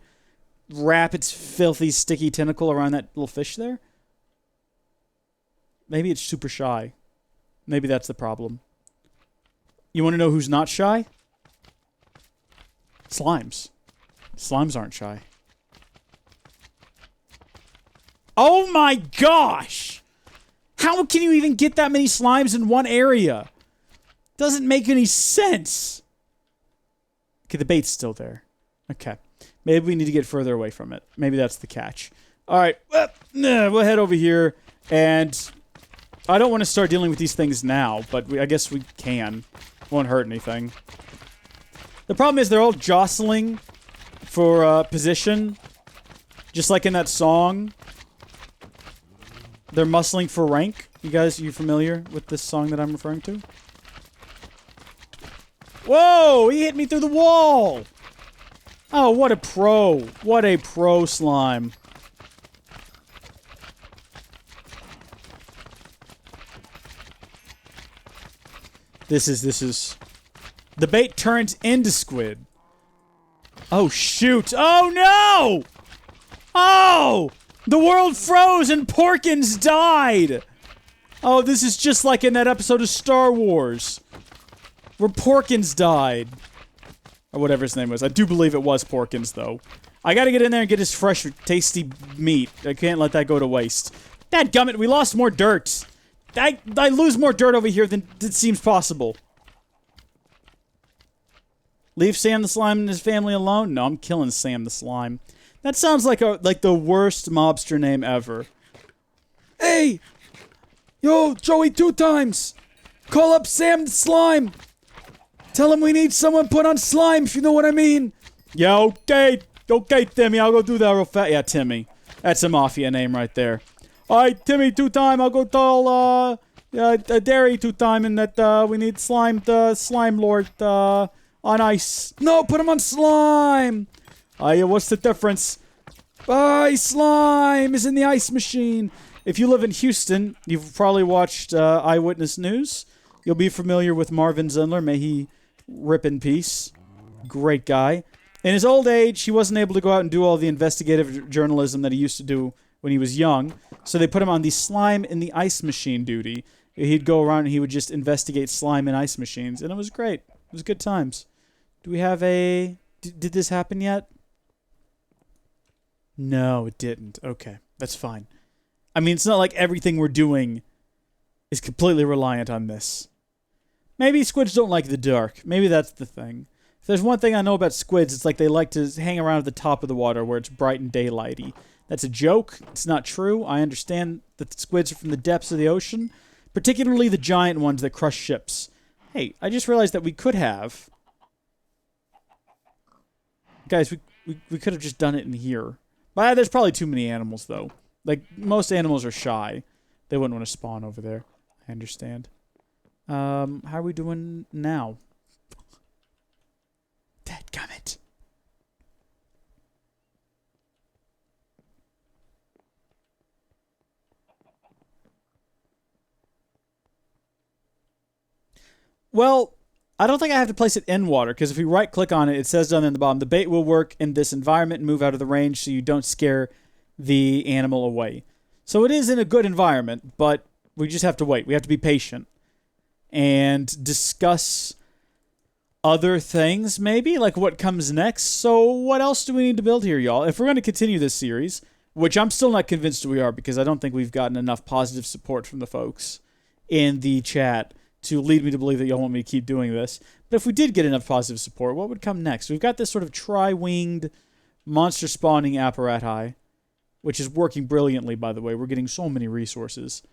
wrap its filthy, sticky tentacle around that little fish there? Maybe it's super shy. Maybe that's the problem. You want to know who's not shy? Slimes. Slimes aren't shy. Oh my gosh! How can you even get that many slimes in one area? Doesn't make any sense. Okay, the bait's still there. Okay. Maybe we need to get further away from it. Maybe that's the catch. All right. We'll head over here. And I don't want to start dealing with these things now, but I guess we can. Won't hurt anything. The problem is they're all jostling for position. Just like in that song. They're muscling for rank. You familiar with this song that I'm referring to? Whoa! He hit me through the wall! Oh, what a pro. What a pro slime. This is... The bait turns into squid. Oh, shoot. Oh, no! Oh! The world froze and Porkins died! Oh, this is just like in that episode of Star Wars. Where Porkins died. Or whatever his name was. I do believe it was Porkins, though. I gotta get in there and get his fresh, tasty meat. I can't let that go to waste. Dadgummit, we lost more dirt. I lose more dirt over here than it seems possible. Leave Sam the Slime and his family alone? No, I'm killing Sam the Slime. That sounds like the worst mobster name ever. Hey! Yo, Joey 2 times! Call up Sam the Slime! Tell him we need someone put on slime, if you know what I mean! Yeah, okay! Okay, Timmy, I'll go do that real fast. Yeah, Timmy. That's a mafia name right there. Alright, Timmy 2 time, I'll go tell, Derry 2 time, and that, we need slime lord, on ice. No, put him on slime! What's the difference? Slime is in the ice machine. If you live in Houston, you've probably watched Eyewitness News. You'll be familiar with Marvin Zindler. May he rip in peace. Great guy. In his old age, he wasn't able to go out and do all the investigative journalism that he used to do when he was young. So they put him on the slime in the ice machine duty. He'd go around and he would just investigate slime in ice machines. And it was great. It was good times. Do we have a... Did this happen yet? No, it didn't. Okay, that's fine. I mean, it's not like everything we're doing is completely reliant on this. Maybe squids don't like the dark. Maybe that's the thing. If there's one thing I know about squids, it's like they like to hang around at the top of the water where it's bright and daylighty. That's a joke. It's not true. I understand that the squids are from the depths of the ocean, particularly the giant ones that crush ships. Hey, I just realized that we could have... Guys, we could have just done it in here. But there's probably too many animals, though. Like, most animals are shy. They wouldn't want to spawn over there. I understand. How are we doing now? Dadgummit. Well, I don't think I have to place it in water, because if we right-click on it, it says down in the bottom, the bait will work in this environment and move out of the range so you don't scare the animal away. So it is in a good environment, but we just have to wait. We have to be patient. And discuss other things, maybe? Like what comes next? So what else do we need to build here, y'all? If we're going to continue this series, which I'm still not convinced we are, because I don't think we've gotten enough positive support from the folks in the chat to lead me to believe that y'all want me to keep doing this. But if we did get enough positive support, what would come next? We've got this sort of tri-winged monster spawning apparati, which is working brilliantly, by the way. We're getting so many resources.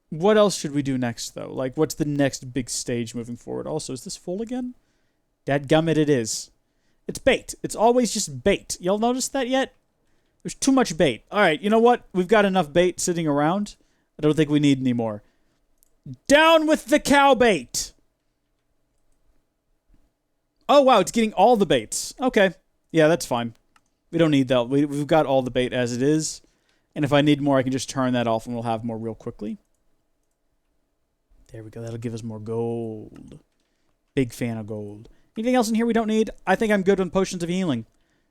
What else should we do next, though? Like, what's the next big stage moving forward? Also, is this full again? Dadgummit, it is. It's bait. It's always just bait. Y'all noticed that yet? There's too much bait. All right, you know what? We've got enough bait sitting around. I don't think we need any more. Down with the cow bait! Oh, wow, it's getting all the baits. Okay. Yeah, that's fine. We don't need that. We've got all the bait as it is. And if I need more, I can just turn that off and we'll have more real quickly. There we go. That'll give us more gold. Big fan of gold. Anything else in here we don't need? I think I'm good on potions of healing.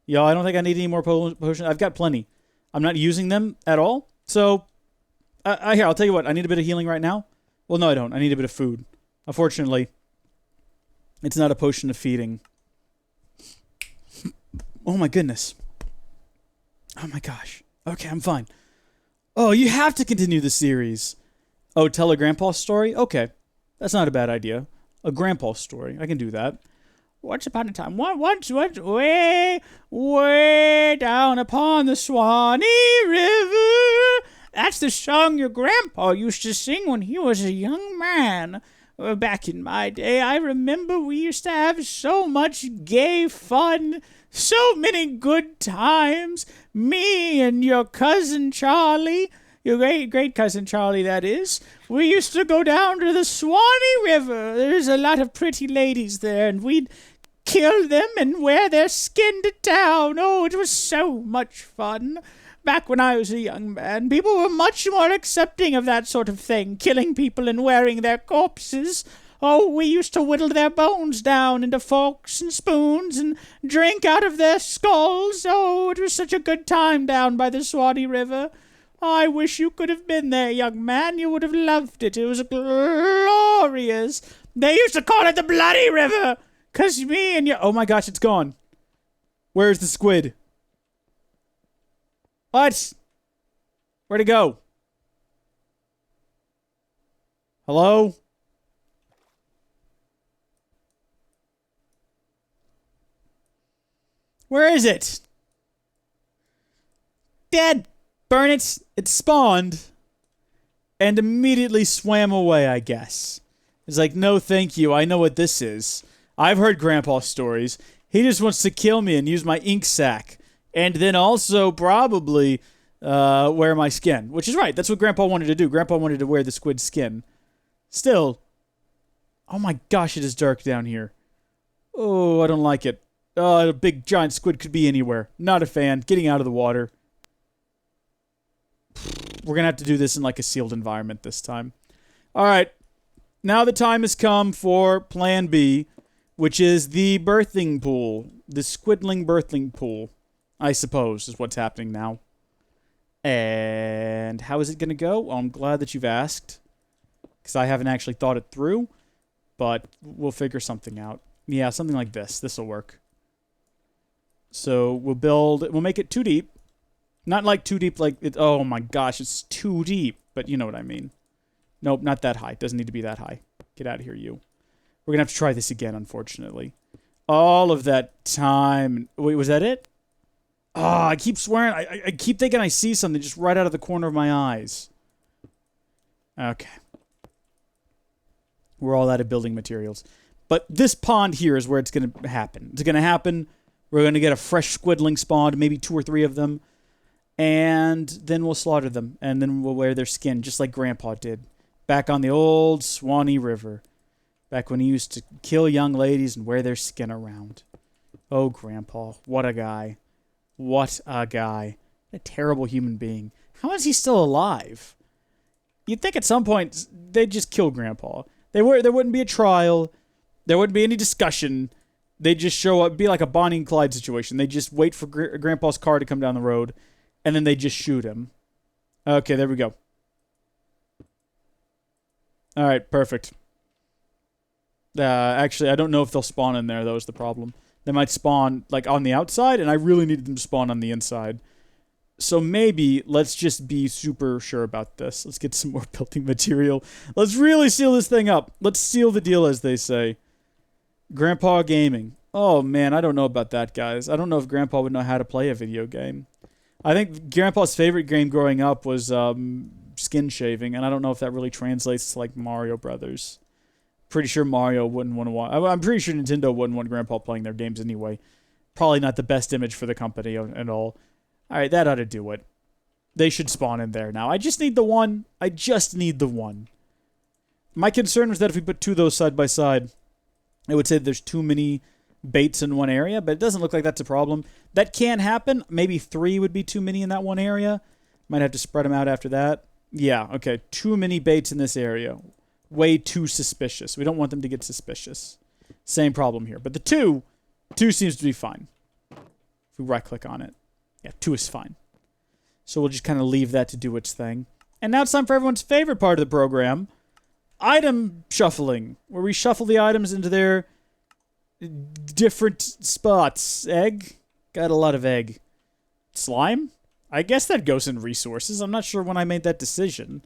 Yo, I don't think I need any more potions. I've got plenty. I'm not using them at all. So, here, I'll tell you what. I need a bit of healing right now. Well, no, I don't. I need a bit of food. Unfortunately, it's not a potion of feeding. Oh, my goodness. Oh, my gosh. Okay, I'm fine. Oh, you have to continue the series. Oh, tell a grandpa story? Okay. That's not a bad idea. A grandpa story. I can do that. Once upon a time, once, way, way down upon the Swanee River. That's the song your grandpa used to sing when he was a young man. Back in my day, I remember we used to have so much gay fun, so many good times. Me and your cousin Charlie, your great cousin Charlie, that is. We used to go down to the Swanee River. There's a lot of pretty ladies there, and we'd kill them and wear their skin to town. Oh, it was so much fun. Back when I was a young man, people were much more accepting of that sort of thing, killing people and wearing their corpses. Oh, we used to whittle their bones down into forks and spoons and drink out of their skulls. Oh, it was such a good time down by the Swanee River. I wish you could have been there, young man. You would have loved it. It was glorious. They used to call it the Bloody River, 'cause me and you... Oh my gosh, it's gone. Where's the squid? What? Where'd it go? Hello? Where is it? Dead. Burn it. It spawned. And immediately swam away, I guess. It's like, no thank you. I know what this is. I've heard Grandpa's stories. He just wants to kill me and use my ink sac. And then also probably wear my skin. Which is right. That's what Grandpa wanted to do. Grandpa wanted to wear the squid skin. Still. Oh my gosh, it is dark down here. Oh, I don't like it. A big giant squid could be anywhere. Not a fan. Getting out of the water. We're going to have to do this in like a sealed environment this time. Alright. Now the time has come for Plan B, which is the birthing pool. The squidling birthing pool, I suppose, is what's happening now. And how is it going to go? Well, I'm glad that you've asked, because I haven't actually thought it through, but we'll figure something out. Yeah, something like this. This will work. So we'll make it too deep. Not like too deep like it, oh my gosh, it's too deep, but you know what I mean. Nope, not that high. Doesn't need to be that high. Get out of here, you. We're going to have to try this again, unfortunately. All of that time. Wait, was that it? Oh, I keep swearing. I keep thinking I see something just right out of the corner of my eyes. Okay. We're all out of building materials. But this pond here is where it's going to happen. It's going to happen. We're going to get a fresh squidling spawned, maybe 2 or 3 of them. And then we'll slaughter them. And then we'll wear their skin, just like Grandpa did. Back on the old Swanee River. Back when he used to kill young ladies and wear their skin around. Oh, Grandpa. What a guy. What a guy. A terrible human being. How is he still alive? You'd think at some point they'd just kill Grandpa. There wouldn't be a trial. There wouldn't be any discussion. They'd just show up. Be like a Bonnie and Clyde situation. They'd just wait for Grandpa's car to come down the road. And then they just shoot him. Okay, there we go. Alright, perfect. Actually, I don't know if they'll spawn in there, though, is the problem. They might spawn, like, on the outside, and I really needed them to spawn on the inside. So maybe, let's just be super sure about this. Let's get some more building material. Let's really seal this thing up. Let's seal the deal, as they say. Grandpa Gaming. Oh, man, I don't know about that, guys. I don't know if Grandpa would know how to play a video game. I think Grandpa's favorite game growing up was skin shaving, and I don't know if that really translates to, like, Mario Brothers. Pretty sure Mario wouldn't want to watch. I'm pretty sure Nintendo wouldn't want Grandpa playing their games anyway. Probably not the best image for the company and all. Alright, that ought to do it. They should spawn in there now. I just need the one. I just need the one. My concern was that if we put 2 of those side by side, it would say there's too many baits in one area, but it doesn't look like that's a problem. That can happen. Maybe 3 would be too many in that one area. Might have to spread them out after that. Yeah, okay. Too many baits in this area. Way too suspicious. We don't want them to get suspicious. Same problem here. But the 2 seems to be fine. If we right-click on it. Yeah, 2 is fine. So we'll just kind of leave that to do its thing. And now it's time for everyone's favorite part of the program. Item shuffling. Where we shuffle the items into their different spots. Egg? Got a lot of egg. Slime? I guess that goes in resources. I'm not sure when I made that decision.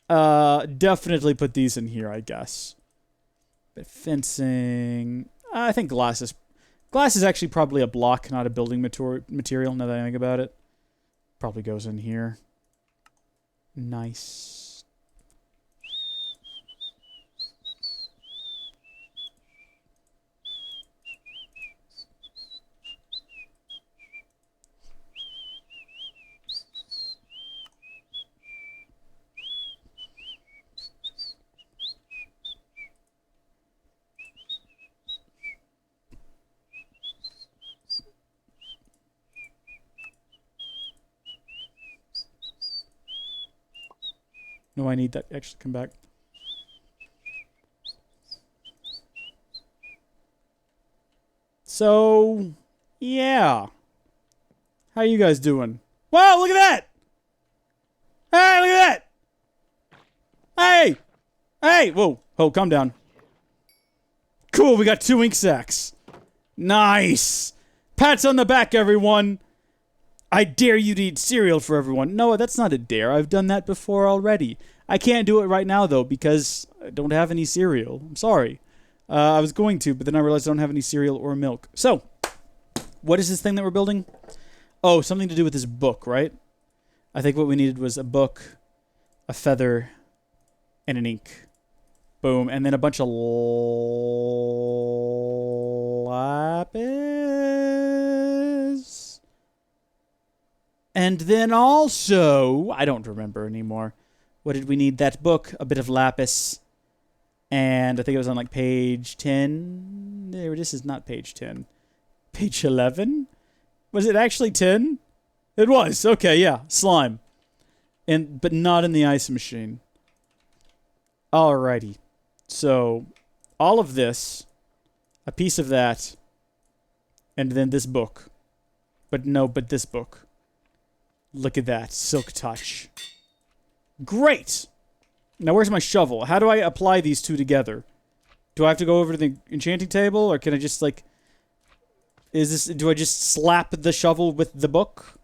Definitely put these in here, I guess. But fencing... I think glass is actually probably a block, not a building material, now that I think about it. Probably goes in here. Nice. No, I need that actually come back. So, yeah. How you guys doing? Wow, look at that! Hey, look at that! Hey! Hey! Whoa, oh, calm down. Cool, we got 2 ink sacs. Nice! Pats on the back, everyone! I dare you to eat cereal for everyone. No, that's not a dare. I've done that before already. I can't do it right now, though, because I don't have any cereal. I'm sorry. I was going to, but then I realized I don't have any cereal or milk. So, what is this thing that we're building? Oh, something to do with this book, right? I think what we needed was a book, a feather, and an ink. Boom. And then a bunch of lapis. And then also, I don't remember anymore. What did we need? That book, a bit of lapis, and I think it was on like page 10. This is not page 10. Page 11? Was it actually 10? It was. Okay, yeah. Slime. But not in the ice machine. Alrighty. So, all of this, a piece of that, and then this book. But this book. Look at that. Silk touch. Great! Now where's my shovel? How do I apply these two together? Do I have to go over to the enchanting table? Or can I just, like... do I just slap the shovel with the book?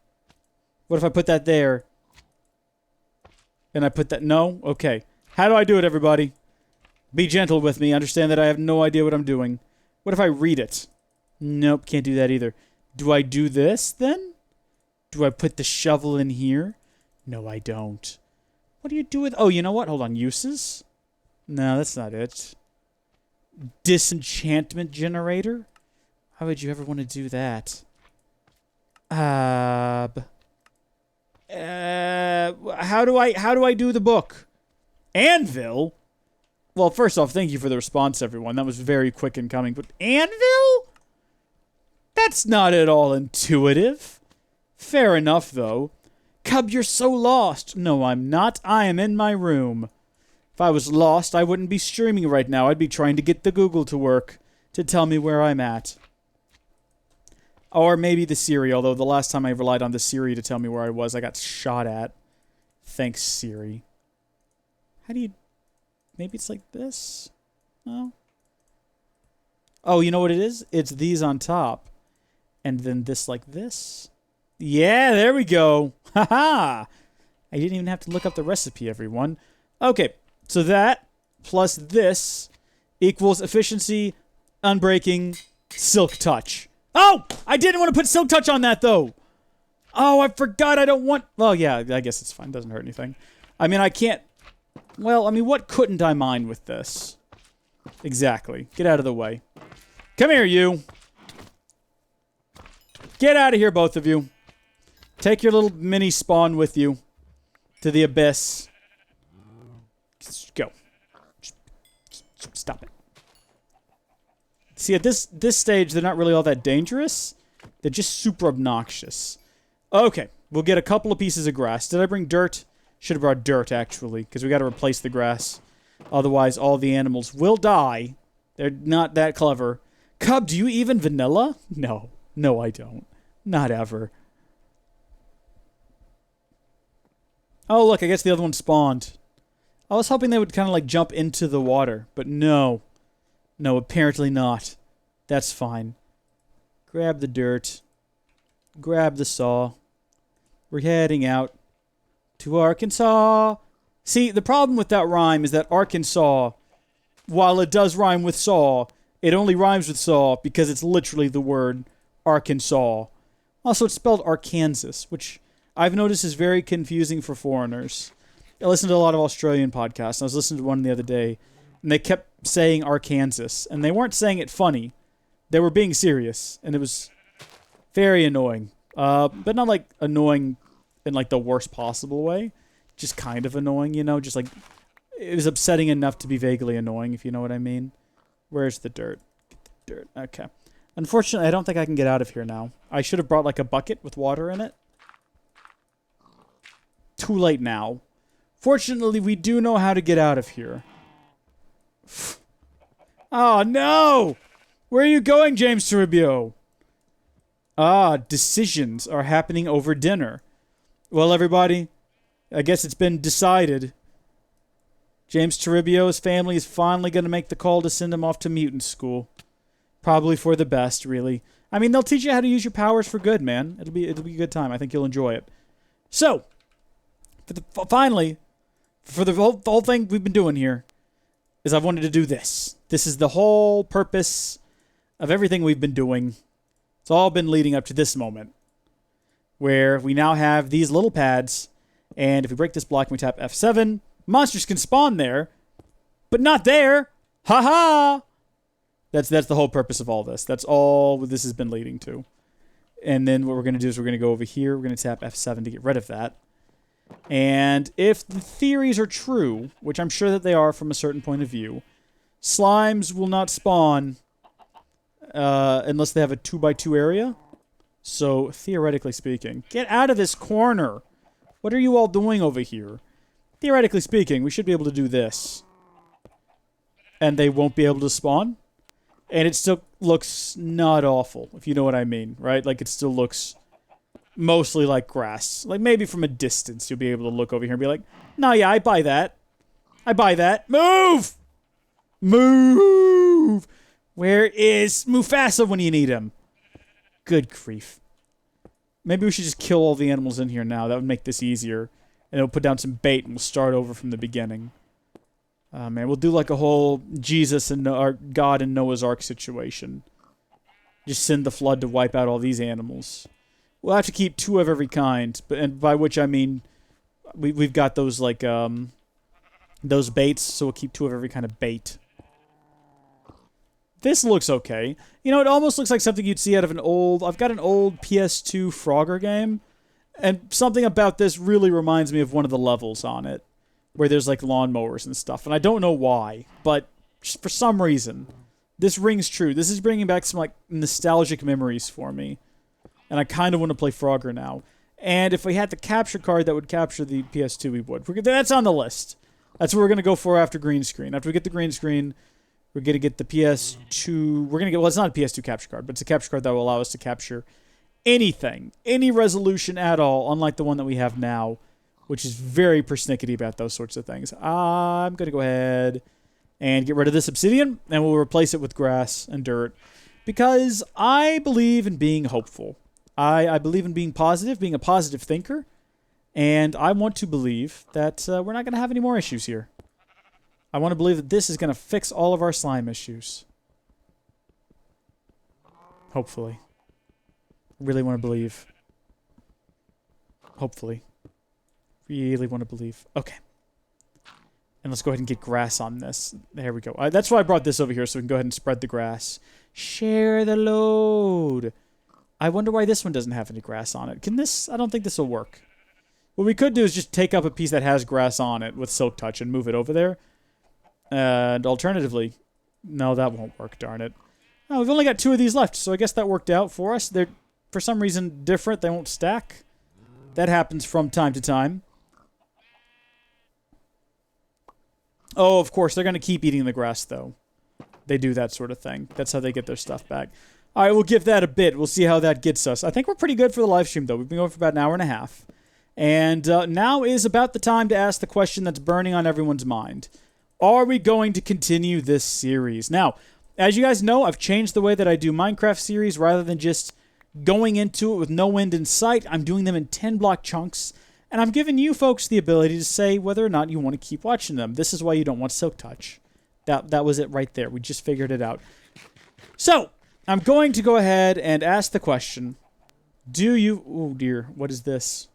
What if I put that there? And I put that... No? Okay. How do I do it, everybody? Be gentle with me. Understand that I have no idea what I'm doing. What if I read it? Nope, can't do that either. Do I do this, then? Do I put the shovel in here? No, I don't. What do you do with... Oh, you know what? Hold on. Uses? No, that's not it. Disenchantment generator? Why would you ever want to do that? How do I do the book? Anvil? Well, first off, thank you for the response, everyone. That was very quick in coming. But anvil? That's not at all intuitive. Fair enough, though. Cub, you're so lost. No, I'm not. I am in my room. If I was lost, I wouldn't be streaming right now. I'd be trying to get the Google to work to tell me where I'm at. Or maybe the Siri, although the last time I relied on the Siri to tell me where I was, I got shot at. Thanks, Siri. How do you... Maybe it's like this? No? Oh, you know what it is? It's these on top. And then this like this. Yeah, there we go. Haha! I didn't even have to look up the recipe, everyone. Okay, so that plus this equals efficiency, unbreaking, silk touch. Oh! I didn't want to put silk touch on that, though! Oh, I forgot I don't want... Well, yeah, I guess it's fine. Doesn't hurt anything. I mean, I can't... Well, I mean, what couldn't I mine with this? Exactly. Get out of the way. Come here, you. Get out of here, both of you. Take your little mini spawn with you to the abyss. Just go. Just stop it. See, at this stage, they're not really all that dangerous. They're just super obnoxious. Okay, we'll get a couple of pieces of grass. Did I bring dirt? Should have brought dirt, actually, because we got to replace the grass. Otherwise, all the animals will die. They're not that clever. Cub, do you even vanilla? No. No, I don't. Not ever. Oh, look, I guess the other one spawned. I was hoping they would kind of like jump into the water, but no. No, apparently not. That's fine. Grab the dirt. Grab the saw. We're heading out to Arkansas. See, the problem with that rhyme is that Arkansas, while it does rhyme with saw, It only rhymes with saw because it's literally the word Arkansas. Also, it's spelled Arkansas, which I've noticed is very confusing for foreigners. I listen to a lot of Australian podcasts, and I was listening to one the other day, and they kept saying Arkansas, and they weren't saying it funny. They were being serious, and it was very annoying. But not like annoying in like the worst possible way. Just kind of annoying, you know? Just like, it was upsetting enough to be vaguely annoying, if you know what I mean. Where's the dirt? Get the dirt. Okay. Unfortunately, I don't think I can get out of here now. I should have brought like a bucket with water in it. Too late now. Fortunately, we do know how to get out of here. Oh, no! Where are you going, James Toribio? Ah, decisions are happening over dinner. Well, everybody, I guess it's been decided. James Toribio's family is finally going to make the call to send him off to mutant school. Probably for the best, really. I mean, they'll teach you how to use your powers for good, man. It'll be a good time. I think you'll enjoy it. So, finally, for the whole thing we've been doing here, is I've wanted to do this. This is the whole purpose of everything we've been doing. It's all been leading up to this moment, where we now have these little pads, and if we break this block and we tap F7, monsters can spawn there, but not there. Ha-ha! That's the whole purpose of all this. That's all this has been leading to. And then what we're going to do is we're going to go over here. We're going to tap F7 to get rid of that. And if the theories are true, which I'm sure that they are from a certain point of view, slimes will not spawn unless they have a 2x2 area. So, theoretically speaking, get out of this corner. What are you all doing over here? Theoretically speaking, we should be able to do this. And they won't be able to spawn. And it still looks not awful, if you know what I mean, right? Like, it still looks mostly like grass. Like, maybe from a distance, you'll be able to look over here and be like, no, yeah, I buy that. I buy that. Move! Move! Where is Mufasa when you need him? Good grief. Maybe we should just kill all the animals in here now. That would make this easier. And it'll put down some bait and we'll start over from the beginning. Man, we'll do like a whole Jesus and our God and Noah's Ark situation. Just send the flood to wipe out all these animals. We'll have to keep 2 of every kind, and by which I mean we've got those like those baits, so we'll keep 2 of every kind of bait. This looks okay. You know, it almost looks like something you'd see out of an old... I've got an old PS2 Frogger game, and something about this really reminds me of one of the levels on it, where there's like lawnmowers and stuff, and I don't know why, but just for some reason, this rings true. This is bringing back some like nostalgic memories for me, and I kind of want to play Frogger now. And if we had the capture card that would capture the PS2, we would. That's on the list. That's what we're gonna go for after green screen. After we get the green screen, we're gonna get the PS2. We're gonna get, well, it's not a PS2 capture card, but it's a capture card that will allow us to capture anything, any resolution at all, unlike the one that we have now, which is very persnickety about those sorts of things. I'm going to go ahead and get rid of this obsidian, and we'll replace it with grass and dirt, because I believe in being hopeful. I believe in being positive, being a positive thinker, and I want to believe that we're not going to have any more issues here. I want to believe that this is going to fix all of our slime issues. Hopefully. I really want to believe. Hopefully. Really want to believe. Okay. And let's go ahead and get grass on this. There we go. That's why I brought this over here, so we can go ahead and spread the grass. Share the load. I wonder why this one doesn't have any grass on it. Can this... I don't think this will work. What we could do is just take up a piece that has grass on it with Silk Touch and move it over there. And alternatively... No, that won't work, darn it. Oh, we've only got 2 of these left, so I guess that worked out for us. They're, for some reason, different. They won't stack. That happens from time to time. Oh, of course, they're going to keep eating the grass, though. They do that sort of thing. That's how they get their stuff back. All right, we'll give that a bit. We'll see how that gets us. I think we're pretty good for the live stream, though. We've been going for about an hour and a half. And now is about the time to ask the question that's burning on everyone's mind. Are we going to continue this series? Now, as you guys know, I've changed the way that I do Minecraft series. Rather than just going into it with no end in sight, I'm doing them in 10-block chunks. And I'm giving you folks the ability to say whether or not you want to keep watching them. This is why you don't want Silk Touch. That was it right there. We just figured it out. So, I'm going to go ahead and ask the question. Do you... Oh, dear. What is this?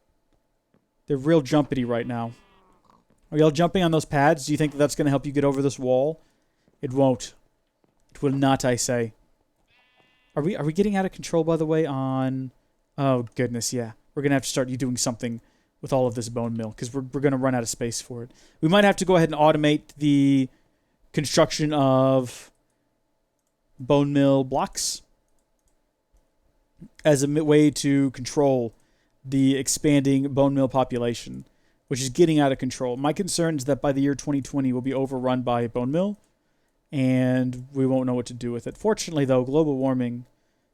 They're real jumpity right now. Are y'all jumping on those pads? Do you think that that's going to help you get over this wall? It won't. It will not, I say. Are we getting out of control, by the way, on... Oh, goodness, yeah. We're going to have to start doing something with all of this bone meal, because we're going to run out of space for it. We might have to go ahead and automate the construction of bone mill blocks as a way to control the expanding bone mill population, which is getting out of control. My concern is that by the year 2020, we'll be overrun by a bone mill, and we won't know what to do with it. Fortunately, though, global warming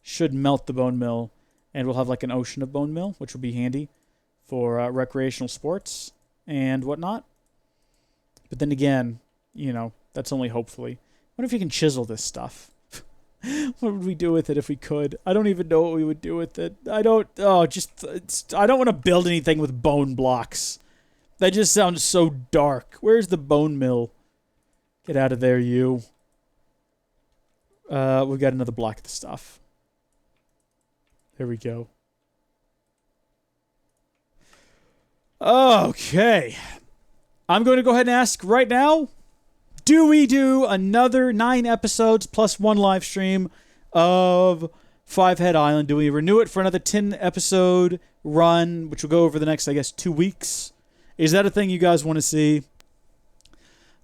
should melt the bone mill, and we'll have like an ocean of bone mill, which will be handy for recreational sports and whatnot. But then again, you know, that's only hopefully. What if you can chisel this stuff? What would we do with it if we could? I don't even know what we would do with it. I don't want to build anything with bone blocks. That just sounds so dark. Where's the bone mill? Get out of there, you. We've got another block of the stuff. There we go. Okay. I'm going to go ahead and ask right now, do we do another 9 episodes plus 1 live stream of Five Head Island? Do we renew it for another 10 episode run, which will go over the next, I guess, 2 weeks? Is that a thing you guys want to see?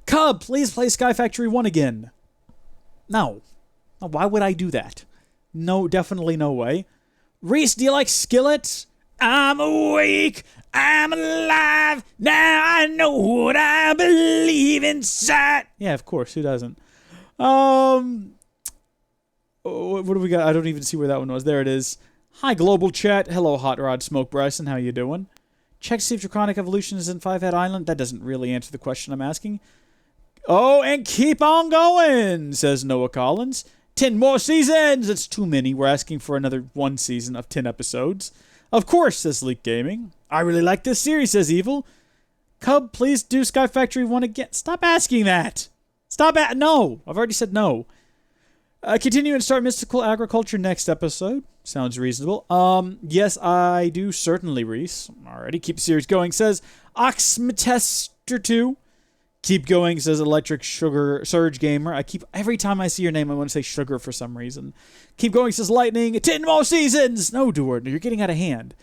Cub, please play Sky Factory 1 again. No. Why would I do that? No, definitely no way. Reese, do you like Skillet? I'm awake, I'm alive, now I know what I believe inside. Yeah, of course, who doesn't? What do we got? I don't even see where that one was. There it is. Hi, global chat. Hello, Hot Rod Smoke Bryson. How you doing? Check to see if Draconic Evolution is in Five Head Island. That doesn't really answer the question I'm asking. Oh, and keep on going, says Noah Collins. 10 more seasons! It's too many. We're asking for another 1 season of 10 episodes. Of course, says Leak Gaming. I really like this series, says Evil. Cub, please do Sky Factory 1 again. Stop asking that. No. I've already said no. Continue and start Mystical Agriculture next episode. Sounds reasonable. Yes, I do certainly, Reese. Alrighty, keep the series going, says Oxmetester2. Keep going, says Electric Sugar Surge Gamer. Every time I see your name, I want to say sugar for some reason. Keep going, says Lightning. 10 more seasons! No, Duard, you're getting out of hand.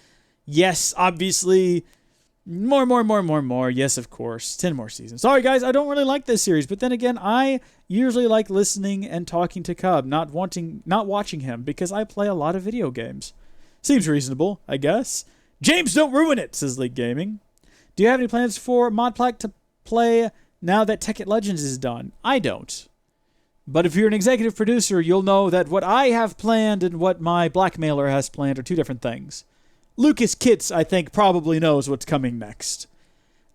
Yes, obviously. More. Yes, of course. 10 more seasons. Sorry, guys, I don't really like this series. But then again, I usually like listening and talking to Cub, not watching him, because I play a lot of video games. Seems reasonable, I guess. James, don't ruin it, says League Gaming. Do you have any plans for Modplaque to play now that Tekkit Legends is done? I don't. But if you're an executive producer, you'll know that what I have planned and what my blackmailer has planned are 2 different things. Lucas Kitts, I think, probably knows what's coming next.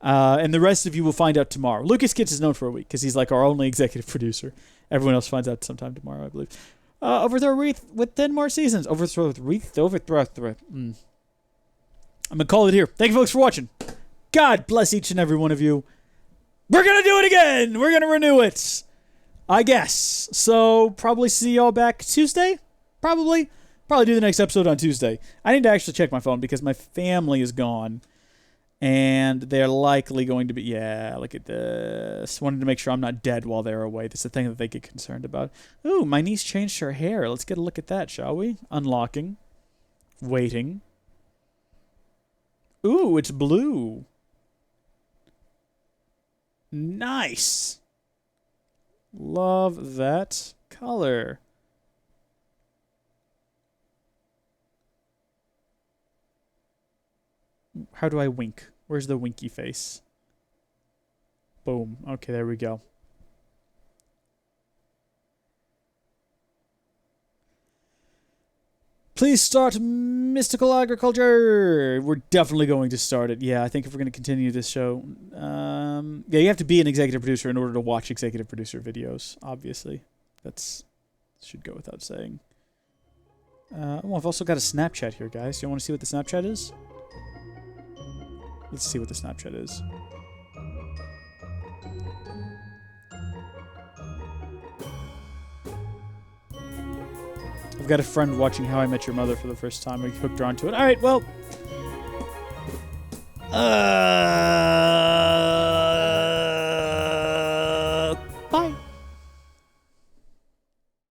And the rest of you will find out tomorrow. Lucas Kitts is known for a week because he's like our only executive producer. Everyone else finds out sometime tomorrow, I believe. Overthrow Reeth with 10 more seasons. Overthrow Reeth. I'm going to call it here. Thank you, folks, for watching. God bless each and every one of you. We're going to do it again. We're going to renew it, I guess. So probably see y'all back Tuesday. Probably do the next episode on Tuesday. I need to actually check my phone because my family is gone. And they're likely going to be... Yeah, look at this. Wanted to make sure I'm not dead while they're away. That's the thing that they get concerned about. Ooh, my niece changed her hair. Let's get a look at that, shall we? Unlocking. Waiting. Ooh, it's blue. Nice. Love that color. How do I wink? Where's the winky face? Boom. Okay, there we go. Please start Mystical Agriculture. We're definitely going to start it. Yeah, I think if we're going to continue this show. Yeah, you have to be an executive producer in order to watch executive producer videos, obviously. That's should go without saying. Oh, I've also got a Snapchat here, guys. You want to see what the Snapchat is? Let's see what the Snapchat is. I've got a friend watching How I Met Your Mother for the first time. I hooked her onto it. All right, well.